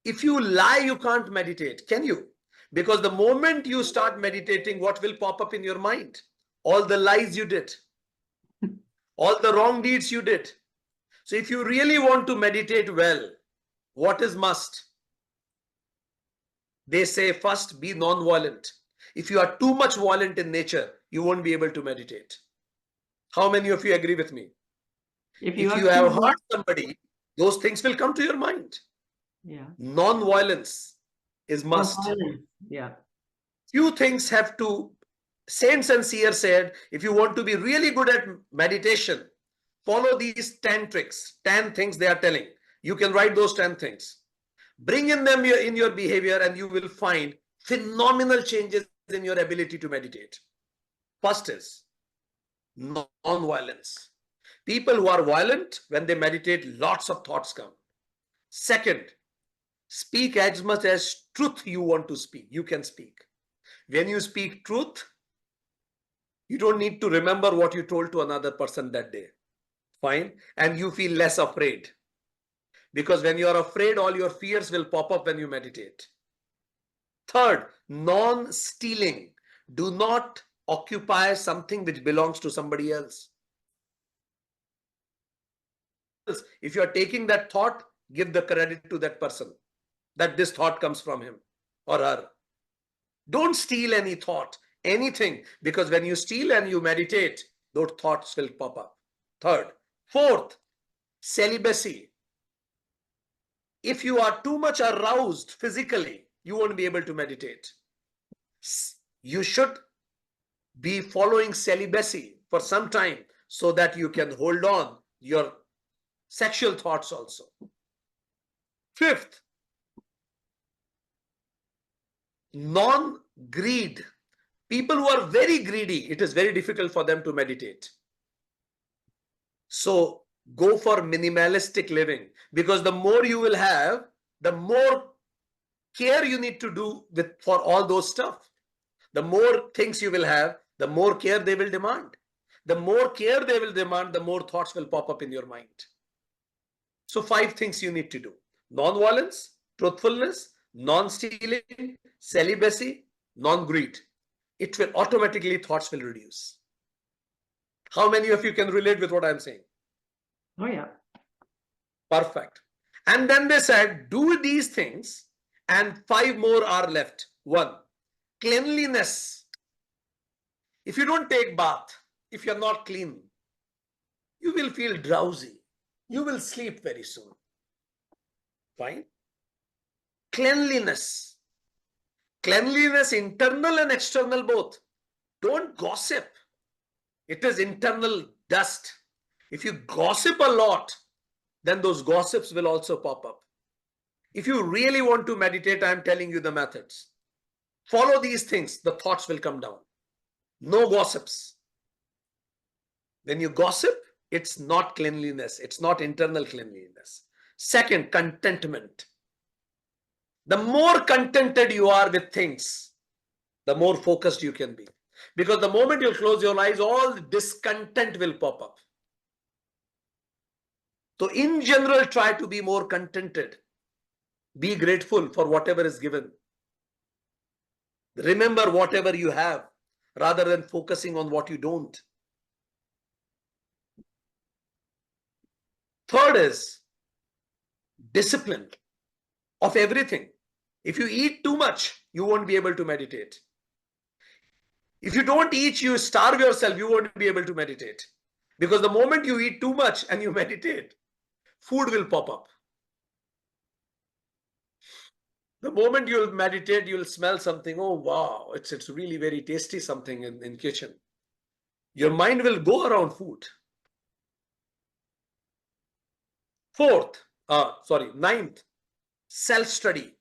if you lie, you can't meditate, can you? Because the moment you start meditating, what will pop up in your mind? All the lies you did, all the wrong deeds you did. So if you really want to meditate well, what is must? They say first be non-violent. If you are too much violent in nature, you won't be able to meditate. How many of you agree with me? If If you are have too hurt somebody, those things will come to your mind. Yeah. Non-violence is must. Non-violence. Yeah. Few things have to, saints and seers said, if you want to be really good at meditation, follow these 10 tricks, 10 things they are telling. You can write those 10 things. Bring in them in your behavior and you will find phenomenal changes in your ability to meditate. First is non-violence. People who are violent, when they meditate, lots of thoughts come. Second, speak as much as truth you want to speak. You can speak. When you speak truth, you don't need to remember what you told to another person that day. Fine. And you feel less afraid. Because when you are afraid, all your fears will pop up when you meditate. Third, non-stealing. Do not occupy something which belongs to somebody else. If you are taking that thought, give the credit to that person, that this thought comes from him or her. Don't steal any thought, anything, because when you steal and you meditate, those thoughts will pop up. Third. Fourth, celibacy. If you are too much aroused physically, you won't be able to meditate. You should be following celibacy for some time so that you can hold on your sexual thoughts also. Fifth, non-greed. People who are very greedy, it is very difficult for them to meditate. So go for minimalistic living, because the more you will have, the more care you need to do for all those stuff. The more things you will have, the more care they will demand. The more care they will demand, the more thoughts will pop up in your mind. So 5 things you need to do: non-violence, truthfulness, non-stealing, celibacy, non-greed. It will automatically, thoughts will reduce. How many of you can relate with what I'm saying? Oh, yeah. Perfect. And then they said, do these things, and 5 more are left. 1, cleanliness. If you don't take bath, if you're not clean, you will feel drowsy. You will sleep very soon. Fine. Cleanliness. Cleanliness, internal and external both. Don't gossip. It is internal dust. If you gossip a lot, then those gossips will also pop up. If you really want to meditate, I'm telling you the methods. Follow these things, the thoughts will come down. No gossips. When you gossip, it's not cleanliness. It's not internal cleanliness. Second, contentment. The more contented you are with things, the more focused you can be. Because the moment you close your eyes, all discontent will pop up. So in general, try to be more contented. Be grateful for whatever is given. Remember whatever you have, rather than focusing on what you don't. Third is discipline of everything. If you eat too much, you won't be able to meditate. If you don't eat, you starve yourself, you won't be able to meditate. Because the moment you eat too much and you meditate, food will pop up. The moment you'll meditate, you'll smell something. Oh, wow, it's really very tasty something in kitchen. Your mind will go around food. Ninth, self-study.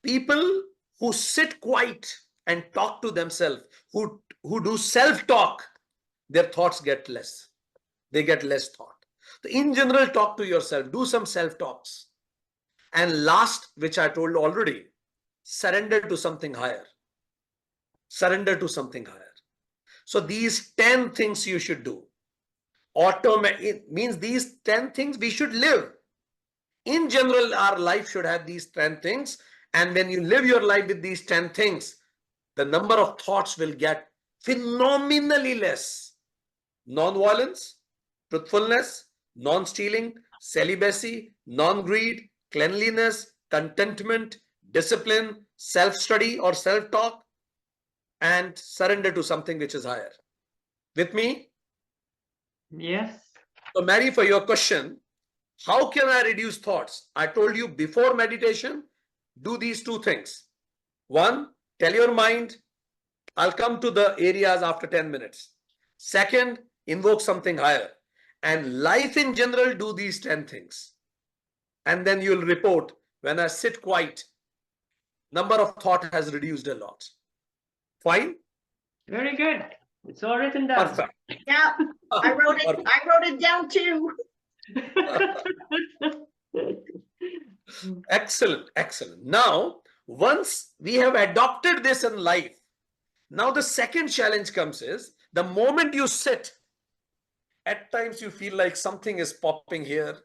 People who sit quiet and talk to themselves, who do self-talk, their thoughts get less. They get less thought. So in general, talk to yourself, do some self-talks. And last, which I told already, surrender to something higher. Surrender to something higher. So these 10 things you should do. It means these 10 things we should live. In general, our life should have these 10 things. And when you live your life with these 10 things, the number of thoughts will get phenomenally less. Non-violence, truthfulness, non-stealing, celibacy, non-greed, cleanliness, contentment, discipline, self-study or self-talk, and surrender to something which is higher. With me? Yes. So Mary, for your question, how can I reduce thoughts? I told you before meditation, do these two things. One, tell your mind, I'll come to the areas after 10 minutes. Second, invoke something higher. And life in general, do these 10 things. And then you'll report, when I sit quiet, number of thought has reduced a lot. Fine? Very good. It's all written down. Perfect. Yeah, I wrote it. Perfect. I wrote it down too. Excellent, excellent. Now, once we have adopted this in life, now the second challenge comes is, the moment you sit, at times you feel like something is popping here.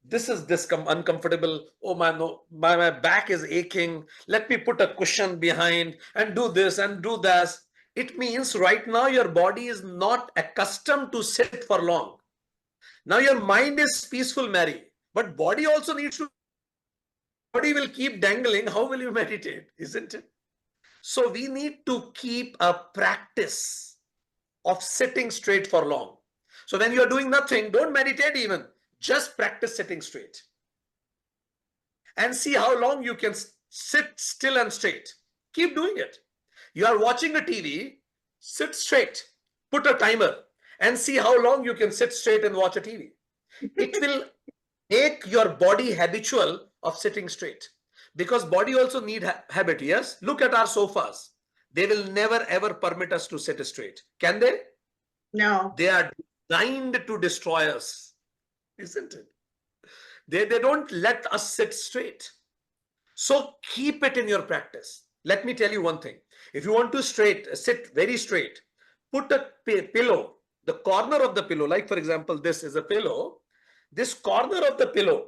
This is uncomfortable. Oh my, no, my back is aching. Let me put a cushion behind and do this and do that. It means right now your body is not accustomed to sit for long. Now your mind is peaceful, Mary, but body also needs to. Body will keep dangling. How will you meditate? Isn't it? So we need to keep a practice of sitting straight for long. So when you are doing nothing, don't meditate even. Just practice sitting straight. And see how long you can sit still and straight. Keep doing it. You are watching a TV, sit straight. Put a timer and see how long you can sit straight and watch a TV. It will make your body habitual of sitting straight. Because body also need habit, yes? Look at our sofas. They will never ever permit us to sit straight. Can they? No. They are designed to destroy us, isn't it? They don't let us sit straight. So keep it in your practice. Let me tell you one thing. If you want to sit very straight, put a pillow, the corner of the pillow, like for example, this is a pillow. This corner of the pillow,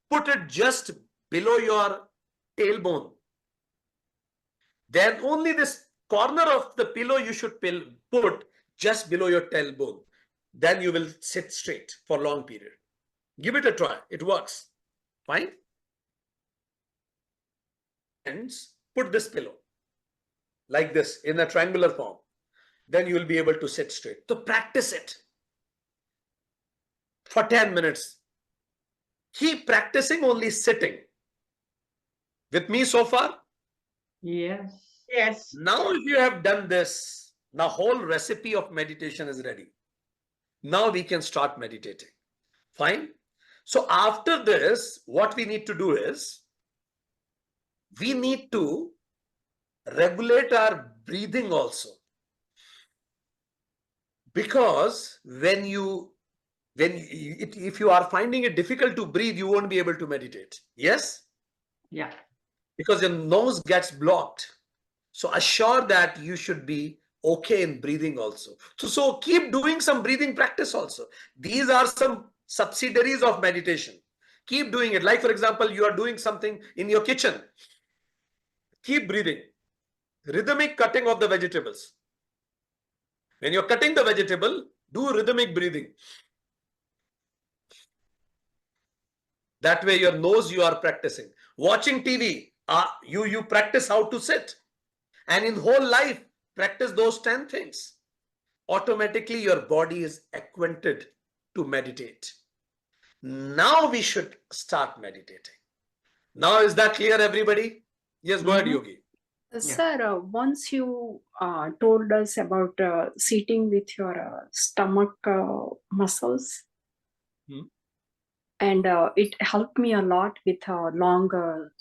put it just below your tailbone. Then only this corner of the pillow you should put just below your tailbone. Then you will sit straight for a long period. Give it a try. It works. Fine. And put this pillow like this in a triangular form. Then you will be able to sit straight. So practice it for 10 minutes. Keep practicing only sitting. With me so far? Yes. Yes. Now if you have done this, now whole recipe of meditation is ready. Now we can start meditating. Fine. So after this, what we need to do is, we need to regulate our breathing also. Because if you are finding it difficult to breathe, you won't be able to meditate. Yes? Yeah. Because your nose gets blocked. So assure that you should be okay in breathing also. So keep doing some breathing practice also. These are some subsidiaries of meditation. Keep doing it. Like for example, you are doing something in your kitchen. Keep breathing. Rhythmic cutting of the vegetables. When you're cutting the vegetable, do rhythmic breathing. That way your nose you are practicing. Watching TV, you practice how to sit. And in whole life, practice those 10 things. Automatically your body is acquainted to meditate. Now we should start meditating. Now is that clear, everybody? Yes, go ahead, Yogi. Sir, once you told us about sitting with your stomach muscles, and it helped me a lot with longer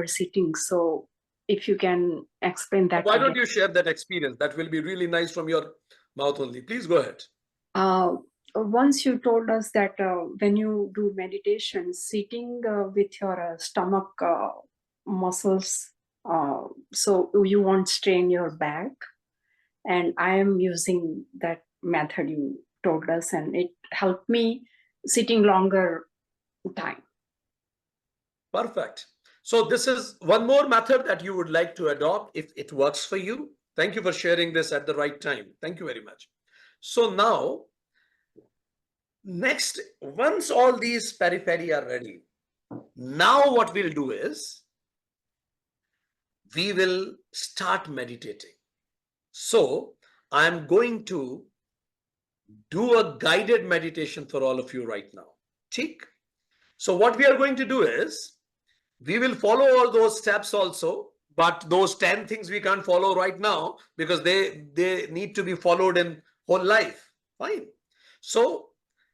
sitting. So if you can explain that. Why don't you share that experience? That will be really nice from your mouth only. Please go ahead. Once you told us that when you do meditation, sitting with your stomach muscles, so you won't strain your back. And I am using that method you told us, and it helped me sitting longer time. Perfect. So this is one more method that you would like to adopt if it works for you. Thank you for sharing this at the right time. Thank you very much. So now, next, once all these periphery are ready, now what we'll do is we will start meditating. So I'm going to do a guided meditation for all of you right now. Cheek. So what we are going to do is we will follow all those steps also, but those 10 things we can't follow right now because they need to be followed in whole life. Fine. So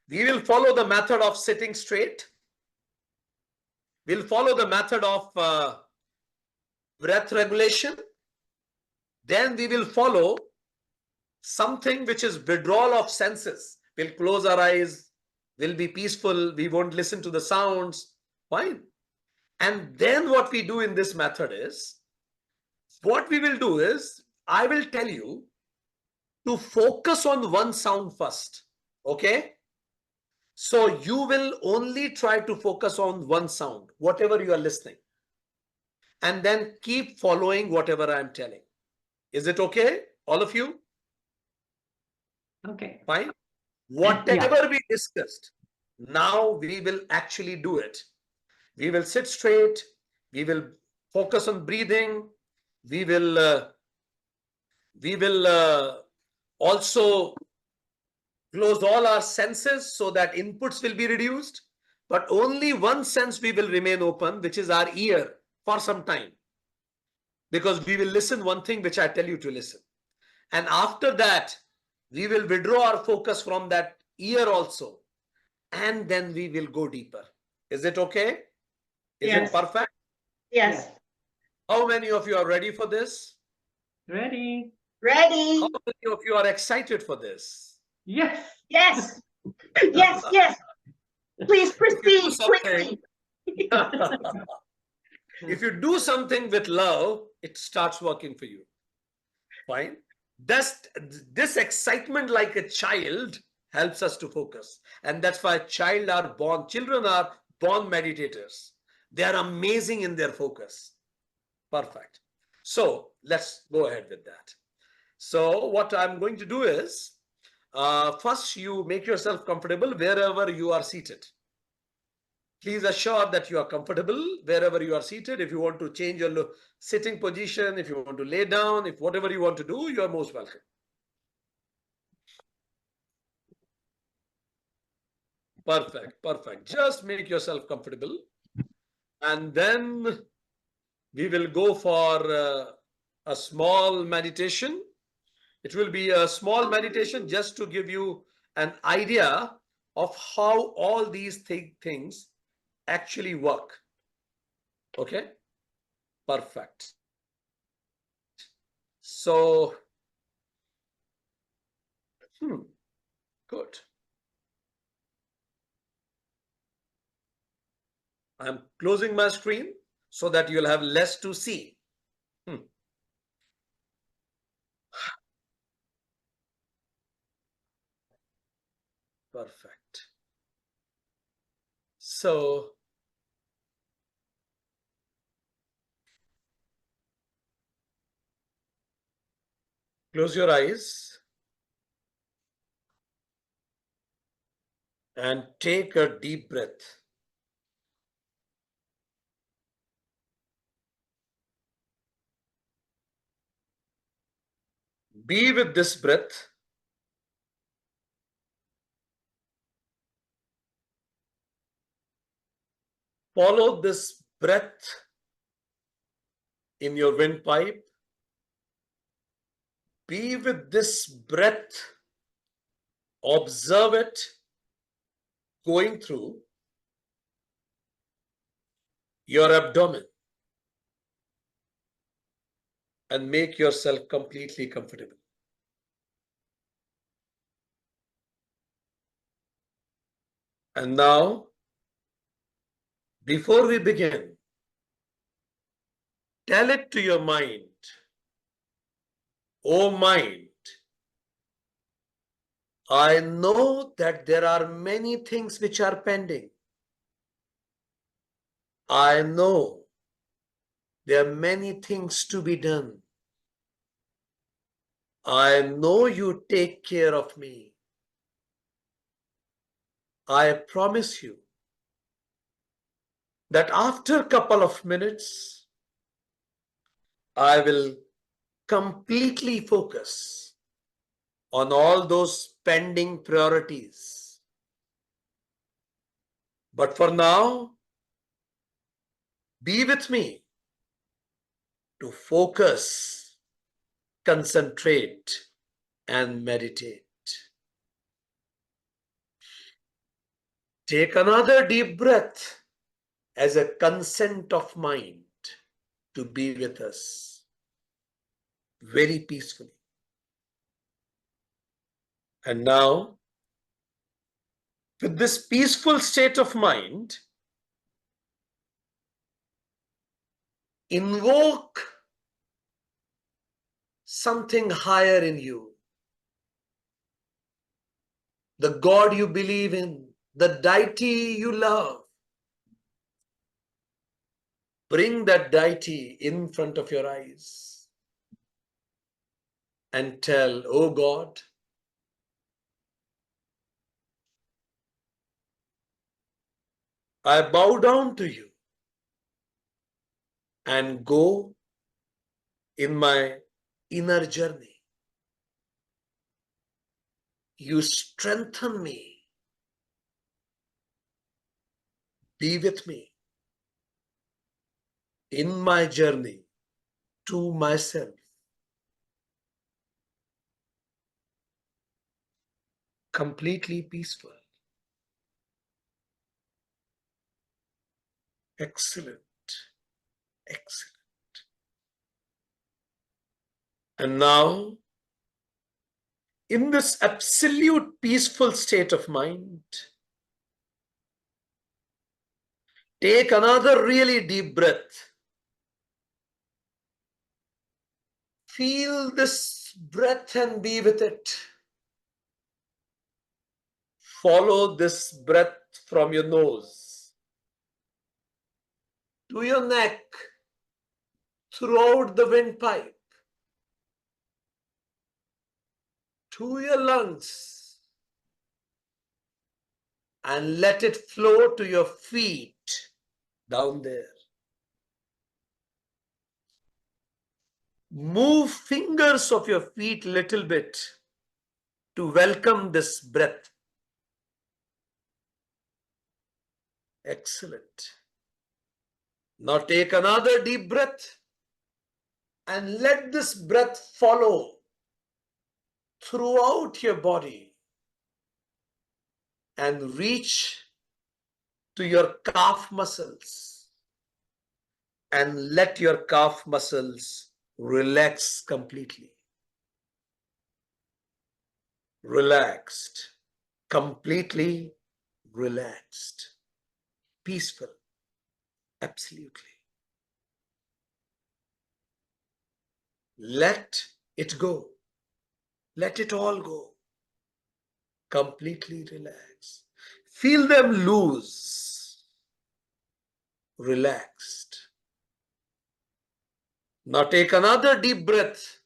we will follow the method of sitting straight. We'll follow the method of breath regulation. Then we will follow something which is withdrawal of senses. We'll close our eyes. We'll be peaceful. We won't listen to the sounds. Fine. And then what we do in this method is, what we will do is, I will tell you to focus on one sound first. Okay? So you will only try to focus on one sound, whatever you are listening. And then keep following whatever I am telling. Is it okay, all of you? Okay. Fine. Whatever we discussed, now we will actually do it. We will sit straight. We will focus on breathing. We will also close all our senses so that inputs will be reduced. But only one sense we will remain open, which is our ear, for some time. Because we will listen one thing which I tell you to listen. And after that, we will withdraw our focus from that ear also. And then we will go deeper. Is it okay? Is it perfect? Yes. How many of you are ready for this? Ready? Ready? How many of you are excited for this? Yes. Yes. Yes, yes. Please proceed quickly. If you do something with love, it starts working for you. Fine. This excitement like a child helps us to focus. And that's why children are born meditators. They are amazing in their focus. Perfect. So let's go ahead with that. So what I'm going to do is, first you make yourself comfortable wherever you are seated. Please assure that you are comfortable wherever you are seated. If you want to change your sitting position, if you want to lay down, if whatever you want to do, you are most welcome. Perfect, perfect. Just make yourself comfortable. And then we will go for a small meditation. It will be a small meditation just to give you an idea of how all these things actually work. Okay? Perfect. So, good. I'm closing my screen so that you'll have less to see. Perfect. So, close your eyes and take a deep breath. Be with this breath. Follow this breath in your windpipe. Be with this breath. Observe it going through your abdomen and make yourself completely comfortable. And now, before we begin, tell it to your mind, "Oh mind, I know that there are many things which are pending. I know there are many things to be done. I know you take care of me. I promise you that after a couple of minutes, I will completely focus on all those pending priorities. But for now, be with me to focus, concentrate, and meditate." Take another deep breath as a consent of mind to be with us very peacefully. And now, with this peaceful state of mind, invoke something higher in you. The God you believe in, the deity you love. Bring that deity in front of your eyes and tell, "Oh God, I bow down to you and go in my inner journey. You strengthen me. Be with me in my journey to myself." Completely peaceful. Excellent. Excellent. And now, in this absolute peaceful state of mind, take another really deep breath. Feel this breath and be with it. Follow this breath from your nose to your neck, throughout the windpipe, to your lungs, and let it flow to your feet down there. Move fingers of your feet a little bit to welcome this breath. Excellent. Now take another deep breath and let this breath follow throughout your body and reach to your calf muscles, and let your calf muscles relax completely. Relaxed, completely relaxed, peaceful, absolutely. Let it go. Let it all go. Completely relax. Feel them loose. Relaxed. Now take another deep breath.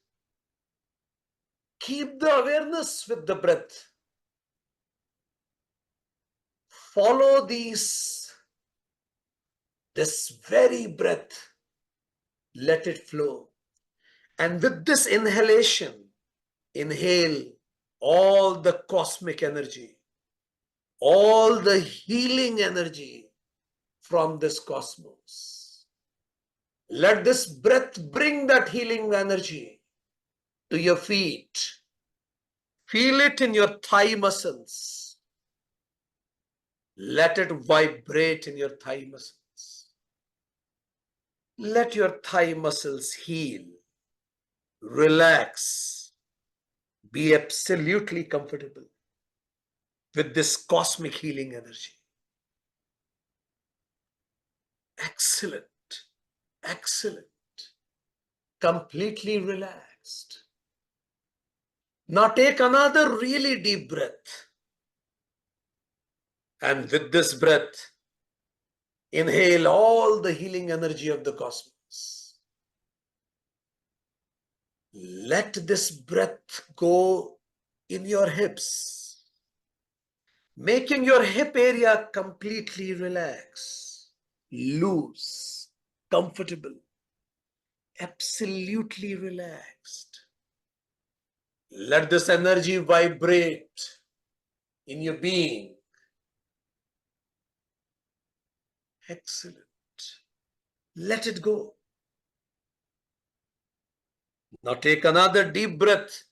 Keep the awareness with the breath. Follow this very breath. Let it flow. And with this inhalation, inhale all the cosmic energy, all the healing energy from this cosmos. Let this breath bring that healing energy to your feet. Feel it in your thigh muscles. Let it vibrate in your thigh muscles. Let your thigh muscles heal, relax, be absolutely comfortable with this cosmic healing energy. Excellent, excellent, completely relaxed. Now take another really deep breath. And with this breath, inhale all the healing energy of the cosmos. Let this breath go in your hips, making your hip area completely relaxed, loose, comfortable, absolutely relaxed. Let this energy vibrate in your being. Excellent. Let it go. Now take another deep breath.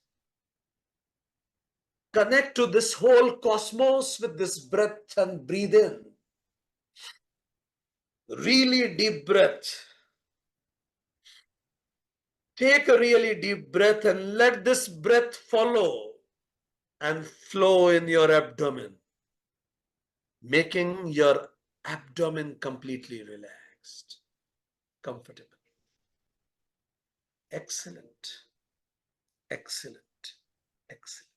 Connect to this whole cosmos with this breath and breathe in. Really deep breath. Take a really deep breath and let this breath follow and flow in your abdomen, making your abdomen completely relaxed, comfortable. Excellent, excellent, excellent.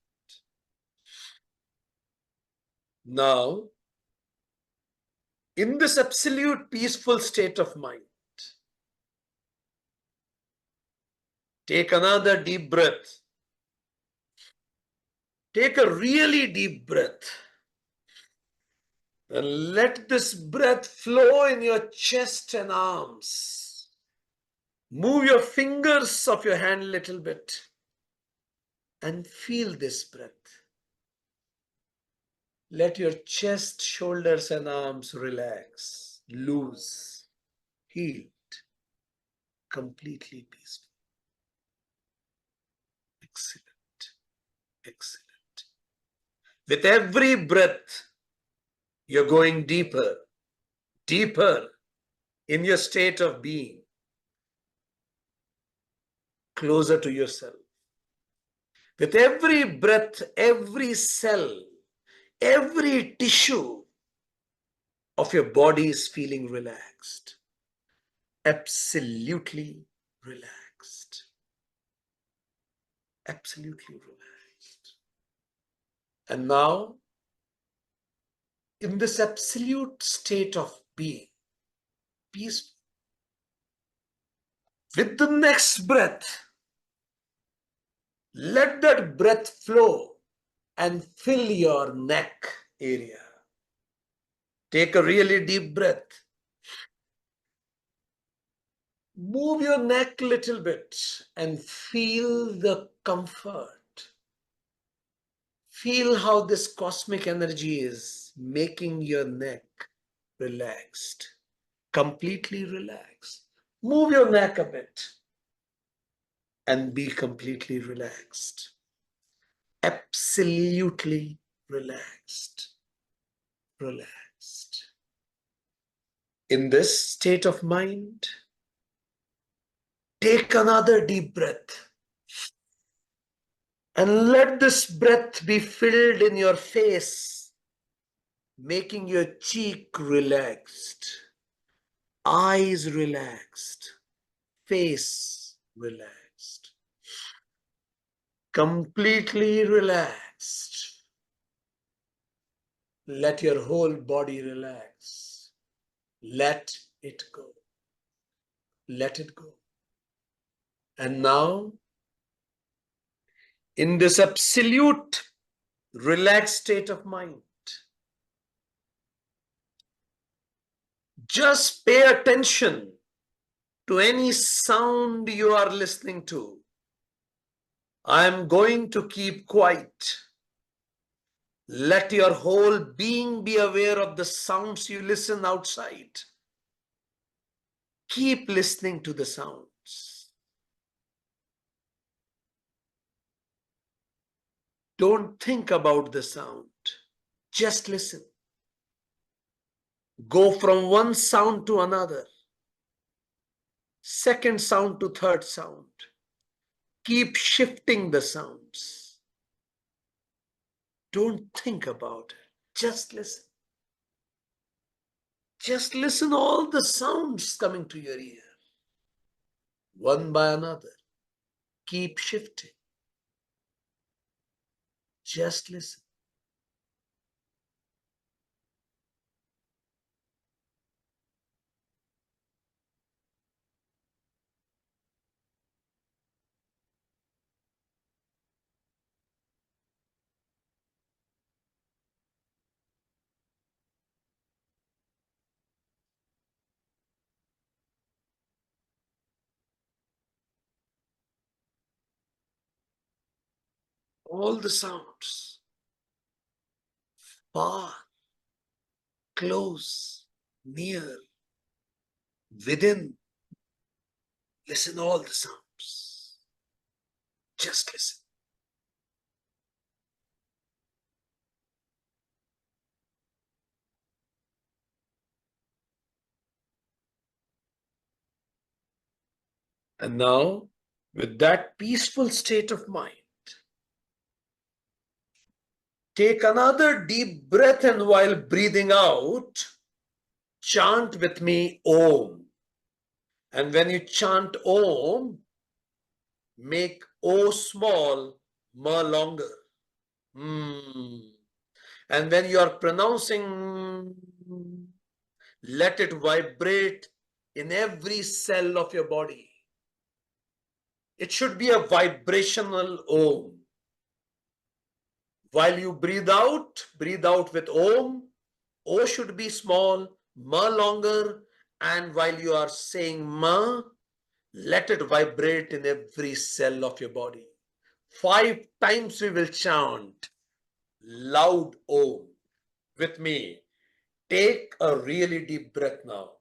Now, in this absolute peaceful state of mind, take another deep breath. Take a really deep breath. And let this breath flow in your chest and arms. Move your fingers of your hand a little bit and feel this breath. Let your chest, shoulders, and arms relax, loose, healed, completely peaceful. Excellent, excellent. With every breath, you're going deeper, deeper in your state of being, closer to yourself. With every breath, every cell, every tissue of your body is feeling relaxed, absolutely relaxed, absolutely relaxed. And now, in this absolute state of being, peaceful, with the next breath, let that breath flow and fill your neck area. Take a really deep breath. Move your neck a little bit and feel the comfort. Feel how this cosmic energy is making your neck relaxed, completely relaxed. Move your neck a bit and be completely relaxed. Absolutely relaxed. Relaxed. In this state of mind, take another deep breath and let this breath be filled in your face, making your cheek relaxed, eyes relaxed, face relaxed, completely relaxed. Let your whole body relax. Let it go. Let it go. And now, in this absolute relaxed state of mind, just pay attention to any sound you are listening to. I am going to keep quiet. Let your whole being be aware of the sounds you listen outside. Keep listening to the sounds. Don't think about the sound. Just listen. Go from one sound to another. Second sound to third sound. Keep shifting the sounds. Don't think about it. Just listen. Just listen all the sounds coming to your ear. One by another. Keep shifting. Just listen. All the sounds. Far, close, near, within. Listen all the sounds. Just listen. And now, with that peaceful state of mind, take another deep breath, and while breathing out, chant with me Om. And when you chant Om, make O small, Ma longer. And when you are pronouncing, let it vibrate in every cell of your body. It should be a vibrational Om. While you breathe out with Om. O should be small, Ma longer, and while you are saying Ma, let it vibrate in every cell of your body. 5 times we will chant loud Om with me. Take a really deep breath now.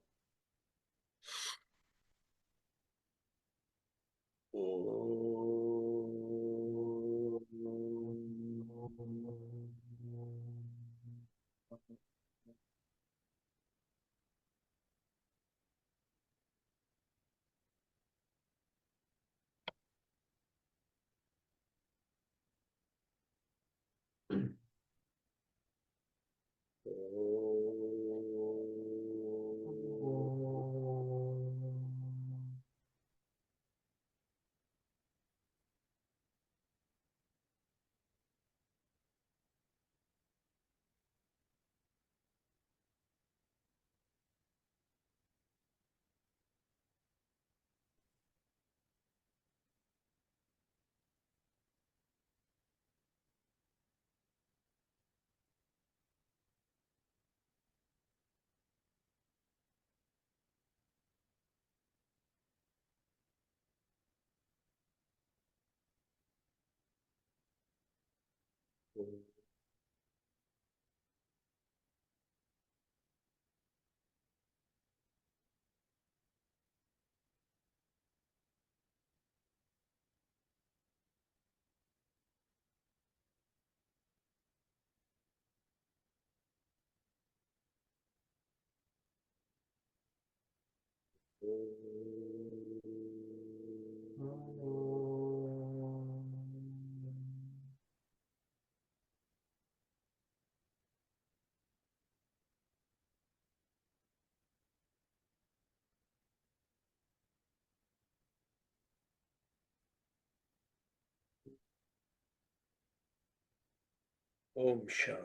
Om Shanti,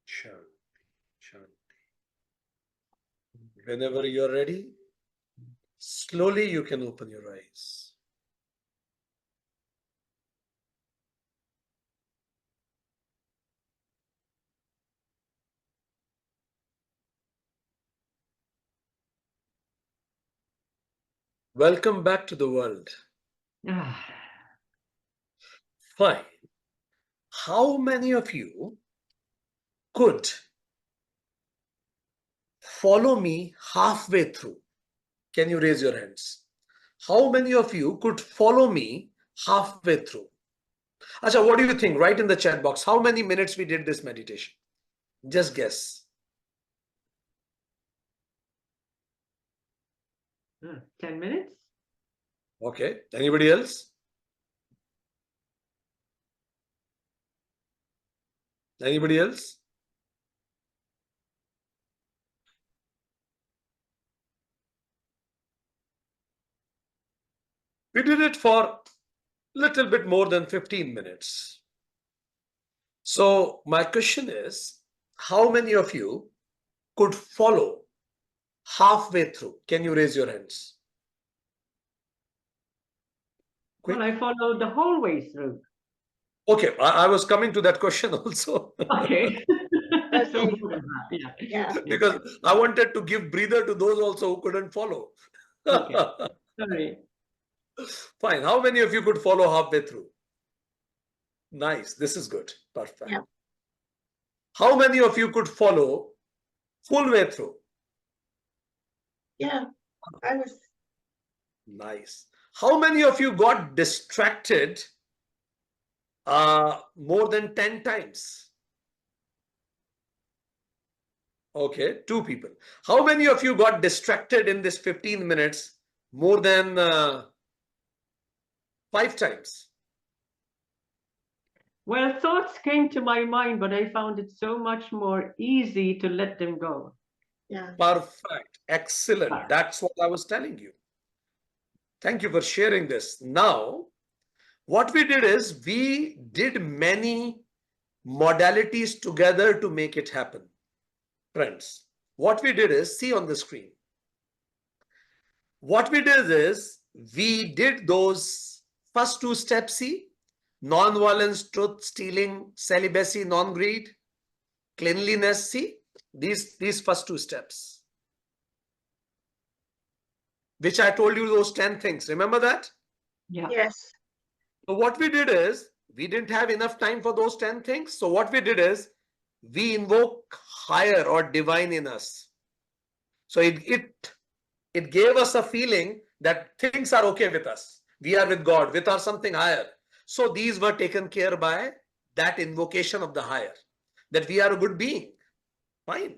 Shanti, Shanti. Whenever you're ready, slowly you can open your eyes. Welcome back to the world. Fine. How many of you could follow me halfway through? Can you raise your hands? How many of you could follow me halfway through? Acha, what do you think? Write in the chat box. How many minutes we did this meditation? Just guess. 10 minutes? Okay. Anybody else? Anybody else? We did it for little bit more than 15 minutes. So my question is, how many of you could follow halfway through? Can you raise your hands? Quick. Well, I followed the whole way through. Okay, I was coming to that question also. Okay. So Okay. more than that, yeah. Yeah. Because I wanted to give breather to those also who couldn't follow. Okay. Sorry. Fine. How many of you could follow halfway through? Nice. This is good. Perfect. Yeah. How many of you could follow full way through? Yeah. I was. Nice. How many of you got distracted more than 10 times? Okay, 2 people. How many of you got distracted in this 15 minutes more than 5 times? Well, thoughts came to my mind, but I found it so much more easy to let them go. Yeah. Perfect. Excellent. That's what I was telling you. Thank you for sharing this. Now, what we did is we did many modalities together to make it happen. Friends, what we did is, see on the screen. What we did is we did those first 2 steps, see? Non-violence, truth, stealing, celibacy, non-greed, cleanliness, see? These first 2 steps. Which I told you those 10 things. Remember that? Yeah. Yes. So what we did is, we didn't have enough time for those 10 things. So what we did is, we invoke higher or divine in us. So it gave us a feeling that things are okay with us. We are with God, with our something higher. So these were taken care by that invocation of the higher, that we are a good being. Fine.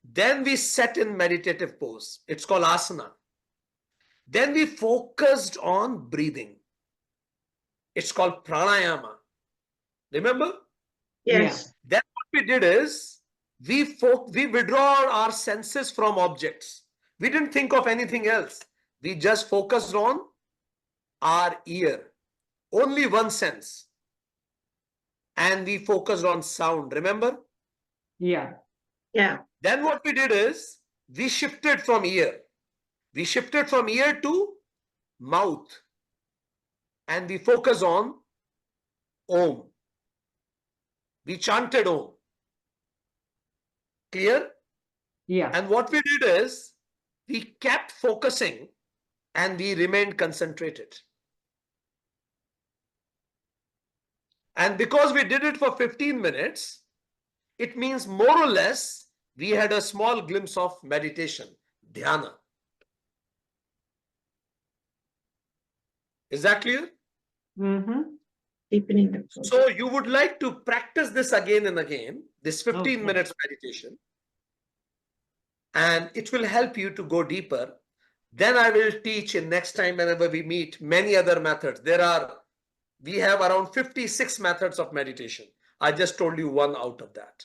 Then we sat in meditative pose. It's called asana. Then we focused on breathing. It's called pranayama. Remember? Yes. Then what we did is, we withdraw our senses from objects. We didn't think of anything else. We just focused on our ear. Only one sense. And we focused on sound. Remember? Yeah. Yeah. Then what we did is, we shifted from ear. We shifted from ear to mouth. And we focus on Om. We chanted Om. Clear? Yeah. And what we did is, we kept focusing and we remained concentrated. And because we did it for 15 minutes, it means more or less, we had a small glimpse of meditation, dhyana. Is that clear? Mm-hmm. Deepening the flow. So you would like to practice this again and again, this 15 minutes meditation, and it will help you to go deeper. Then I will teach in next time whenever we meet many other methods. We have around 56 methods of meditation. I just told you one out of that.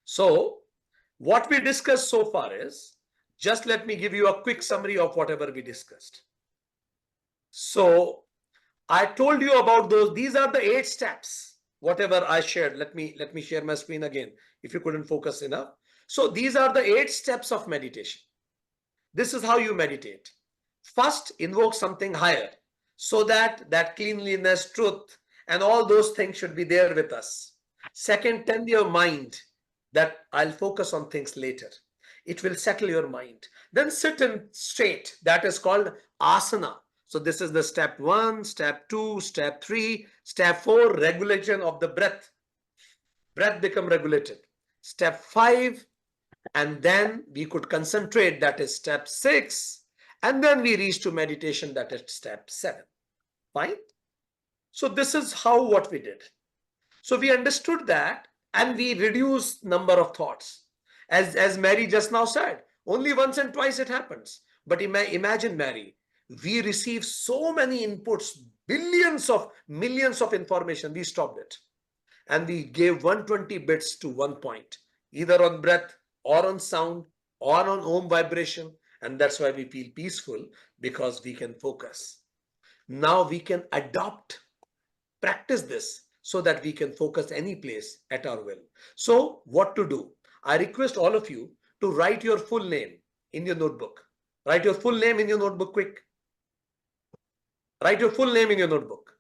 So what we discussed so far is, just let me give you a quick summary of whatever we discussed. So I told you about those. These are the 8 steps, whatever I shared. Let me share my screen again, if you couldn't focus enough. So these are the 8 steps of meditation. This is how you meditate. First, invoke something higher, so that cleanliness, truth, and all those things should be there with us. Second, tell your mind that I'll focus on things later. It will settle your mind. Then sit in straight. That is called asana. So this is the step 1, step 2, step 3, step 4, regulation of the breath. Breath become regulated. Step 5, and then we could concentrate, that is step 6. And then we reach to meditation, that is step 7. Fine. So this is what we did. So we understood that, and we reduced number of thoughts. As Mary just now said, only once and twice it happens. But imagine, Mary, we receive so many inputs, millions of information. We stopped it. And we gave 120 bits to one point, either on breath or on sound or on Om vibration. And that's why we feel peaceful, because we can focus. Now we can practice this so that we can focus any place at our will. So what to do? I request all of you to write your full name in your notebook. Write your full name in your notebook quick. Write your full name in your notebook.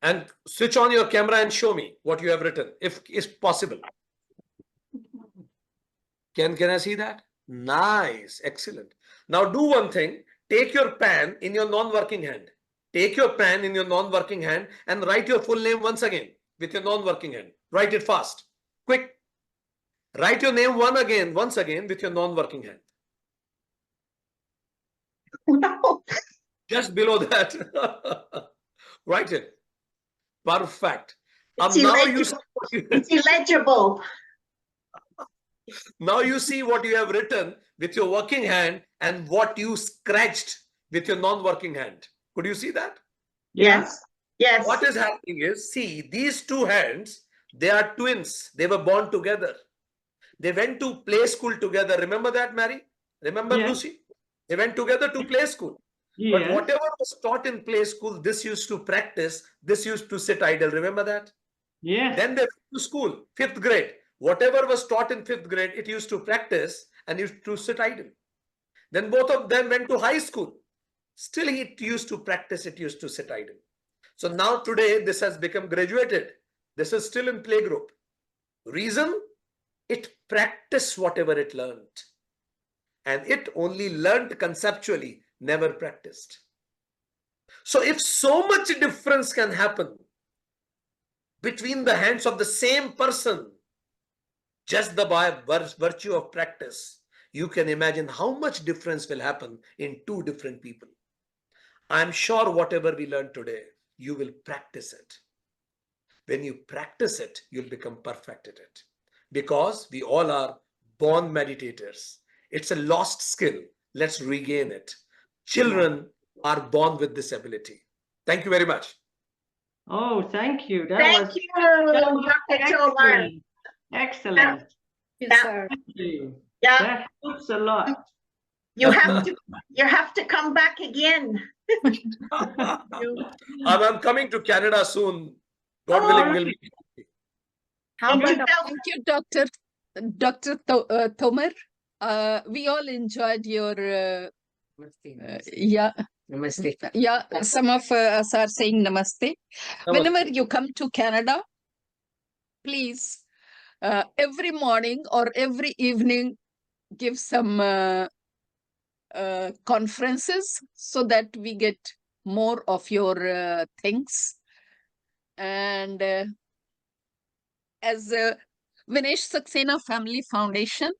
And switch on your camera and show me what you have written, if possible. Can I see that? Nice, excellent. Now do one thing. Take your pen in your non-working hand. Take your pen in your non-working hand and write your full name once again with your non-working hand. Write it fast, quick. Write your name once again with your non-working hand. No, Just below that. Write it. Perfect. it's Now illegible. It's illegible. Now you see what you have written with your working hand and what you scratched with your non-working hand. Could you see that? Yes. Yes. What is happening is, see, these two hands, they are twins. They were born together. They went to play school together. Remember that, Mary? Remember, Yes. Lucy? They went together to play school. But Yes. whatever was taught in play school, this used to practice, this used to sit idle. Remember that? Yes. Then they went to school, 5th grade. Whatever was taught in 5th grade, it used to practice and used to sit idle. Then both of them went to high school. Still, it used to practice, it used to sit idle. So now today, this has become graduated. This is still in playgroup. Reason? It practiced whatever it learned. And it only learned conceptually, never practiced. So if so much difference can happen between the hands of the same person, just by virtue of practice, you can imagine how much difference will happen in two different people. I'm sure whatever we learn today, you will practice it. When you practice it, you'll become perfect at it. Because we all are born meditators. It's a lost skill. Let's regain it. Children are born with this ability. Thank you very much. Oh, thank you. That Thank was you, Dr. Tomar. excellent. Yes, sir. Thank you. Yeah, That helps a lot. you have to come back again. I'm coming to Canada soon. God willing, will be. How And about you tell- Thank you, Dr. Tomar. We all enjoyed your, yeah, Namaste. yeah, some of us are saying namaste. Whenever you come to Canada, please, every morning or every evening, give some conferences so that we get more of your things. And as Vinesh Saxena Family Foundation,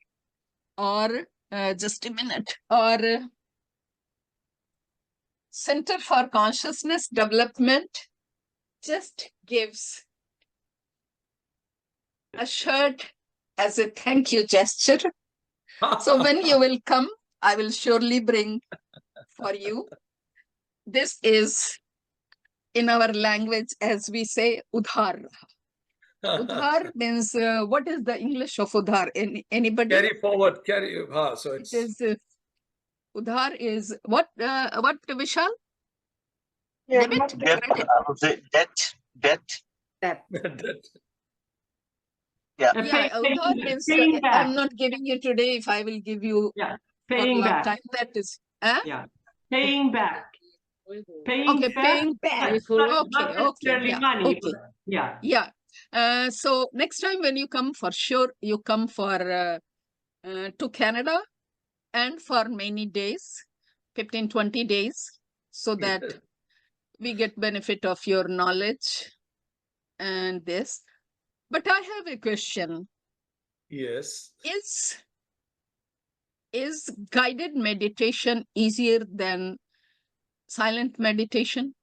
or just a minute, or Center for Consciousness Development just gives a shirt as a thank you gesture. So when you will come, I will surely bring for you. This is in our language, as we say, udhar. Udhar means, what is the English of udhar? Anybody? Carry forward, so It it's is, udhar is, what Vishal? Yeah, Debit? Debt, Credit? I would say debt. that. Yeah. Yeah, Paying udhar means, paying back. I'm not giving you today. If I will give you Yeah, for a paying long back. time, that is, Yeah, paying back. Paying okay, back. paying back. Yes, Okay, not okay, necessarily yeah, money. okay. But yeah. Yeah. So next time when you come, for sure, you come for to Canada. and for many days, 15, 20 days, so that we get benefit of your knowledge and this. But I have a question. Yes. Is guided meditation easier than silent meditation?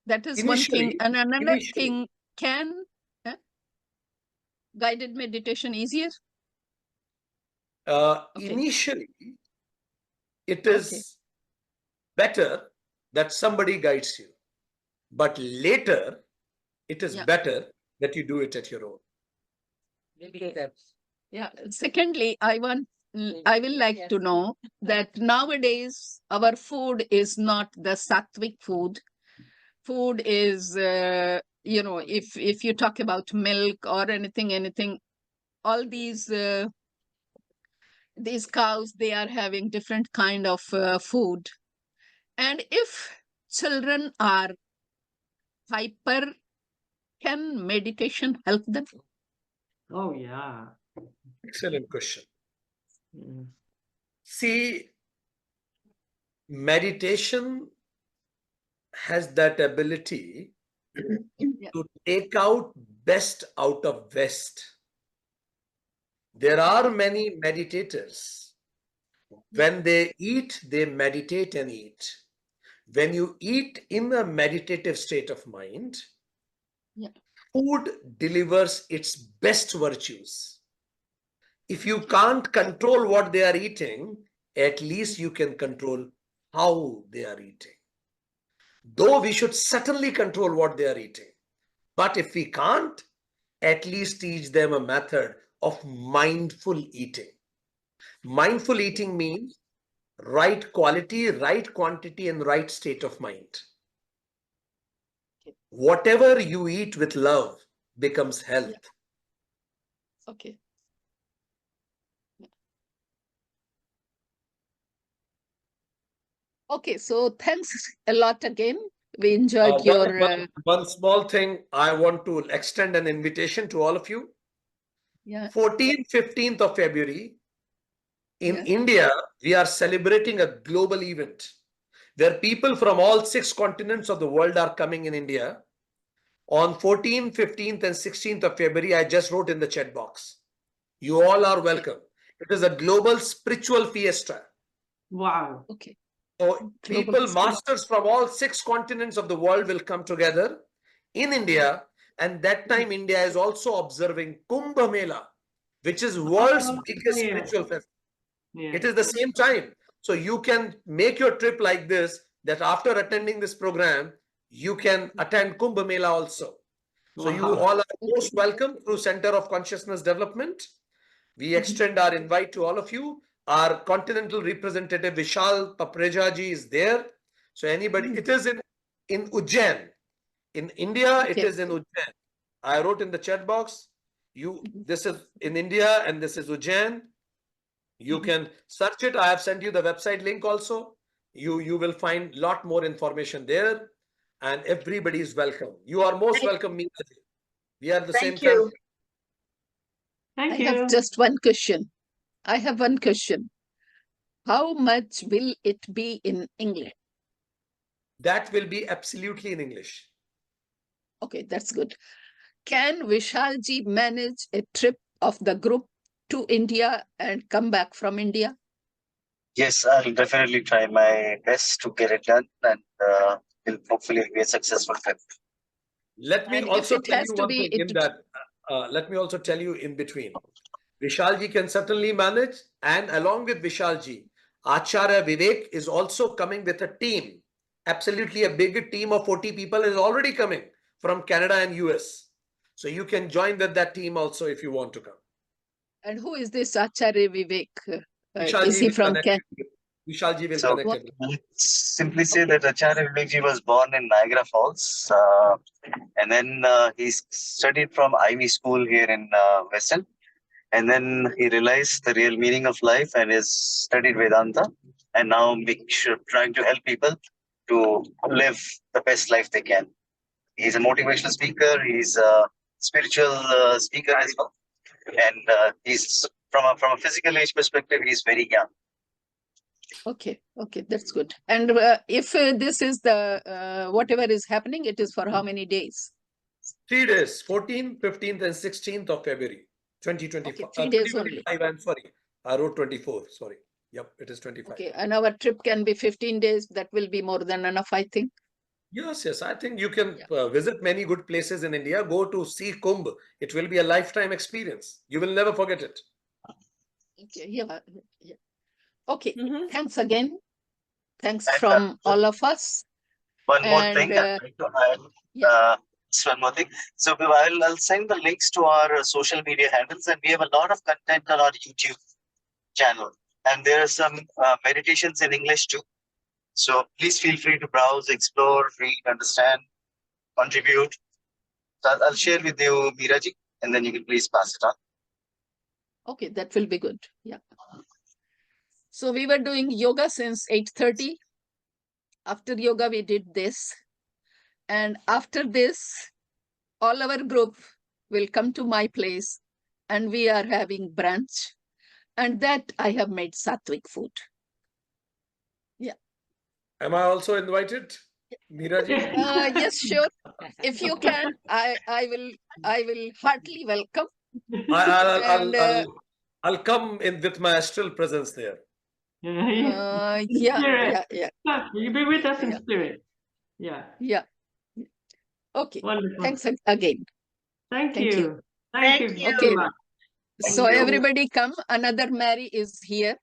That is one thing. Initially, And another initially. thing, can guided meditation easier? Okay. Initially, it is better that somebody guides you. But later, it is Yeah. better that you do it at your own. Yeah. Secondly, I will like to know that nowadays our food is not the sattvic food. Food is, if you talk about milk or anything, all these cows, they are having different kind of food. And if children are hyper, can meditation help them? Oh, yeah. Excellent question. Mm. See, meditation has that ability to take out best out of West. There are many meditators. When they eat, they meditate and eat. When you eat in a meditative state of mind, food delivers its best virtues. If you can't control what they are eating, at least you can control how they are eating. Though we should certainly control what they are eating. But if we can't, at least teach them a method of mindful eating. Mindful eating means right quality, right quantity, and right state of mind. Whatever you eat with love becomes health. Okay. Okay, so thanks a lot again. We enjoyed your... One small thing, I want to extend an invitation to all of you. 14th, 15th of February, in India, we are celebrating a global event where people from all 6 continents of the world are coming in India. On 14th, 15th, and 16th of February, I just wrote in the chat box. You all are welcome. It is a global spiritual fiesta. Wow. Okay. So people, masters from all 6 continents of the world will come together in India. And that time, India is also observing Kumbh Mela, which is world's biggest spiritual festival. Yeah. It is the same time. So you can make your trip like this, that after attending this program, you can attend Kumbh Mela also. So you all are most welcome through Center of Consciousness Development. We extend our invite to all of you. Our continental representative Vishal Papreja ji is there. So anybody, it is in Ujjain. In India, it is in Ujjain. I wrote in the chat box, this is in India and this is Ujjain. You can search it. I have sent you the website link also. You will find a lot more information there. And everybody is welcome. You are most welcome, Meena ji. We are the same family. Thank you. I have just one question. I have one question. How much will it be in English? That will be absolutely in English. Okay, that's good. Can Vishalji manage a trip of the group to India and come back from India? Yes, I'll definitely try my best to get it done, and will hopefully be a successful trip. Let me also tell you one thing in that. Let me also tell you in between. Vishalji can certainly manage, and along with Vishalji, Acharya Vivek is also coming with a team. Absolutely a big team of 40 people is already coming from Canada and US. So you can join with that team also if you want to come. And who is this Acharya Vivek? Is he from Canada? Vishalji will connect it. Let's simply say that Acharya Vivekji was born in Niagara Falls, and then he studied from Ivy School here in Western. And then he realized the real meaning of life and has studied Vedanta, and now trying to help people to live the best life they can. He's a motivational speaker. He's a spiritual speaker as well. And he's from a physical age perspective, he's very young. Okay, okay, that's good. And if this is the whatever is happening, it is for how many days? 3 days, 14th, 15th, and 16th of February, 2025. Okay, 3 days only. 2025, I'm sorry. I wrote 24, sorry. Yep, it is 25. Okay, and our trip can be 15 days. That will be more than enough, I think. Yes, yes. I think you can Yeah. visit many good places in India. Go to see Kumbh. It will be a lifetime experience. You will never forget it. Okay, yeah, yeah. Okay, Mhm. thanks again. Thanks And, from all of us. One more And, thing I'd like to add. yeah. Just one more thing. So I'll send the links to our social media handles, and we have a lot of content on our YouTube channel. And there are some meditations in English too. So please feel free to browse, explore, read, understand, contribute. So I'll share with you, Meeraji, and then you can please pass it on. Okay, that will be good. Yeah. So we were doing yoga since 8:30. After yoga, we did this. And after this, all our group will come to my place and we are having brunch. And that I have made sattvic food. Yeah. Am I also invited, Meeraji? Yes, sure. If you can, I will heartily welcome. And, I'll come in with my astral presence there. In yeah, spirit. yeah. You'll be with us in Yeah. spirit. Yeah. Yeah. Okay. Wonderful. Thanks again. Thank Thank you. you. Thank Thank you you. very Okay. much. So you. everybody come. Another Mary is here.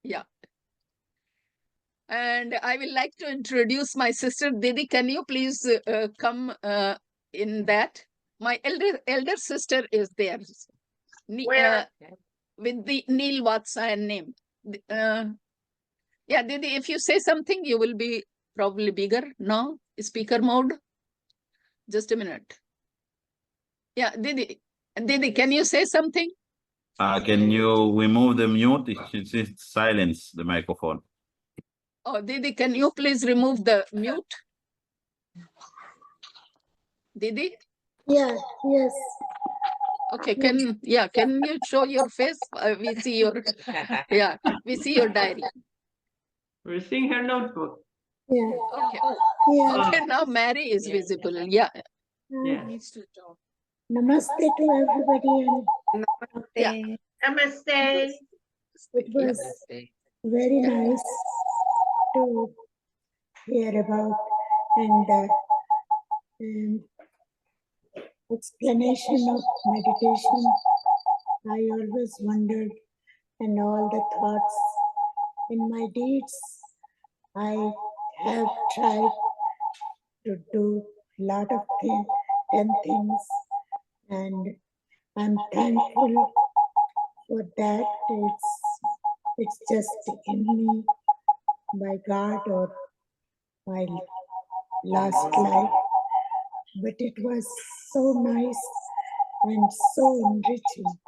Yeah. And I will like to introduce my sister. Didi, can you please come in that? My elder sister is there. Where? With the Neil Watson name. Yeah, Didi, if you say something, you will be probably bigger. No? Speaker mode. Just a minute. Yeah, Didi, can you say something? Can you remove the mute? It's silence the microphone. Oh, Didi, can you please remove the mute? Didi? Yeah, yes. Okay, can you show your face? We see your, yeah, we see your diary. We're seeing her notebook. Yeah. Okay, Yeah. okay, now Mary is visible. Yeah, Yeah. needs to talk. Namaste to everybody, and Yeah. Namaste. it was very nice to hear about and explanation of meditation. I always wondered, and all the thoughts in my deeds, I have tried to do a lot of things, 10 things, and I'm thankful for that. It's just in me by God or my last life, but it was so nice and so enriching.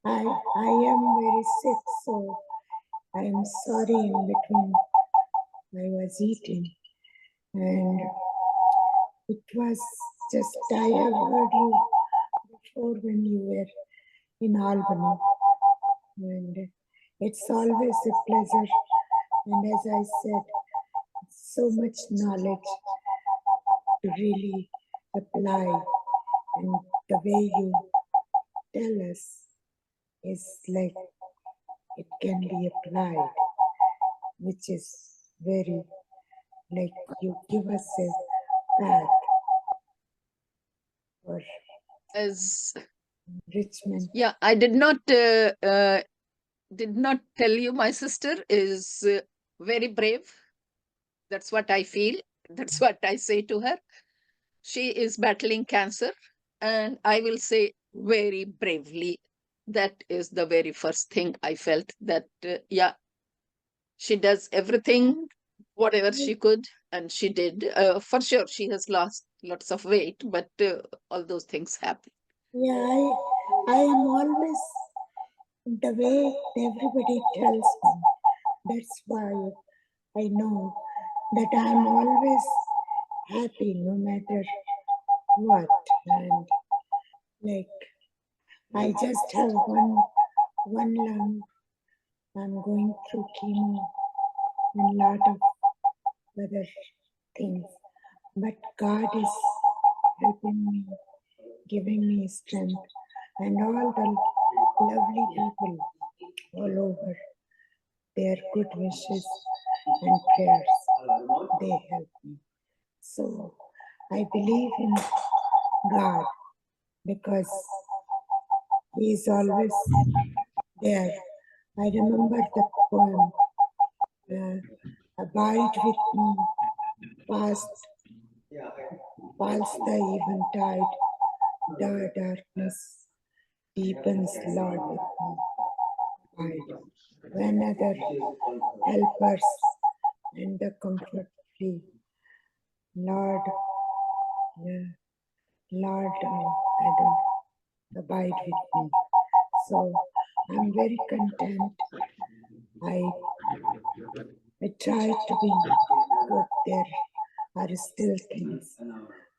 I am very sick, so I am sorry in between I was eating, and it was just, I have heard you before when you were in Albany, and it's always a pleasure, and as I said, so much knowledge to really apply, and the way you tell us is like it can be applied, which is very, like you give us a path for As enrichment. yeah, I did not tell you my sister is very brave. That's what I feel. That's what I say to her. She is battling cancer, and I will say very bravely. That is the very first thing I felt, that yeah, she does everything, whatever she could, and she did. For sure, she has lost lots of weight, but all those things happen. Yeah, I am always the way everybody tells me. That's why I know that I'm always happy no matter what. And like I just have one lung I'm going through chemo and lot of other things. But God is helping me, giving me strength, and all the lovely people all over, their good wishes and prayers, they help me. So I believe in God because He is always there. I remember the poem, abide with me, past the eventide, the darkness deepens, Lord, with me. Abide. When other helpers and the comfort flee, Lord, Lord, I don't abide with me. So I'm very content. I try to be good. There are still things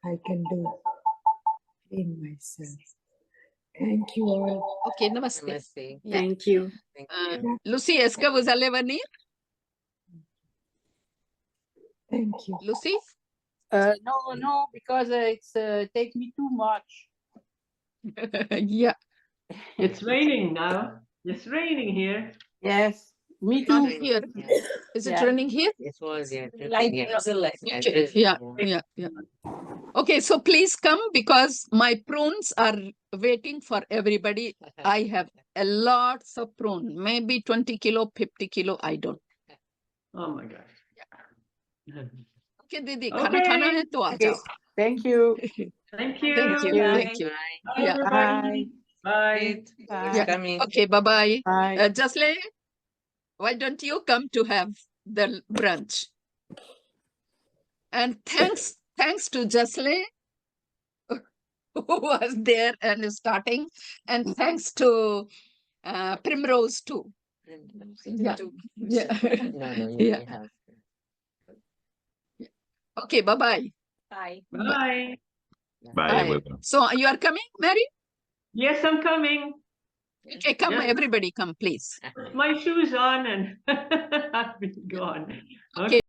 I can do in myself. Thank you all. Okay, namaste. Namaste. Yeah. Thank you. Thank you. Lucy, est-ce que vous allez venir? Thank you. Lucy? No, because it's take me too much. Yeah. It's raining now. It's raining here. Yes, me Not too. here. Yeah. Is it Yeah. raining here? It was, yeah. Like, Yeah. okay. Yeah. Okay, so please come because my prunes are waiting for everybody. I have a lots of prune, maybe 20 kilo, 50 kilo, I don't. Oh my gosh. Okay, Didi, Okay. खाना है तो आ Okay. जाओ. Thank you. Thank you. Thank you. Bye. Thank you. Bye, Yeah. everybody. Bye. Bye. Yeah. Coming. Okay, bye-bye. Bye. Jasle, why don't you come to have the brunch? And thanks to Jasle who was there and is starting, and thanks to Primrose too. Yeah. Yeah. No, you Yeah. have. Okay, bye-bye. Bye. Bye. Bye, Bye. everyone. So you are coming, Mary? Yes, I'm coming. Okay, come, Yes. everybody come, please. Put my shoes on and I've been gone. Okay.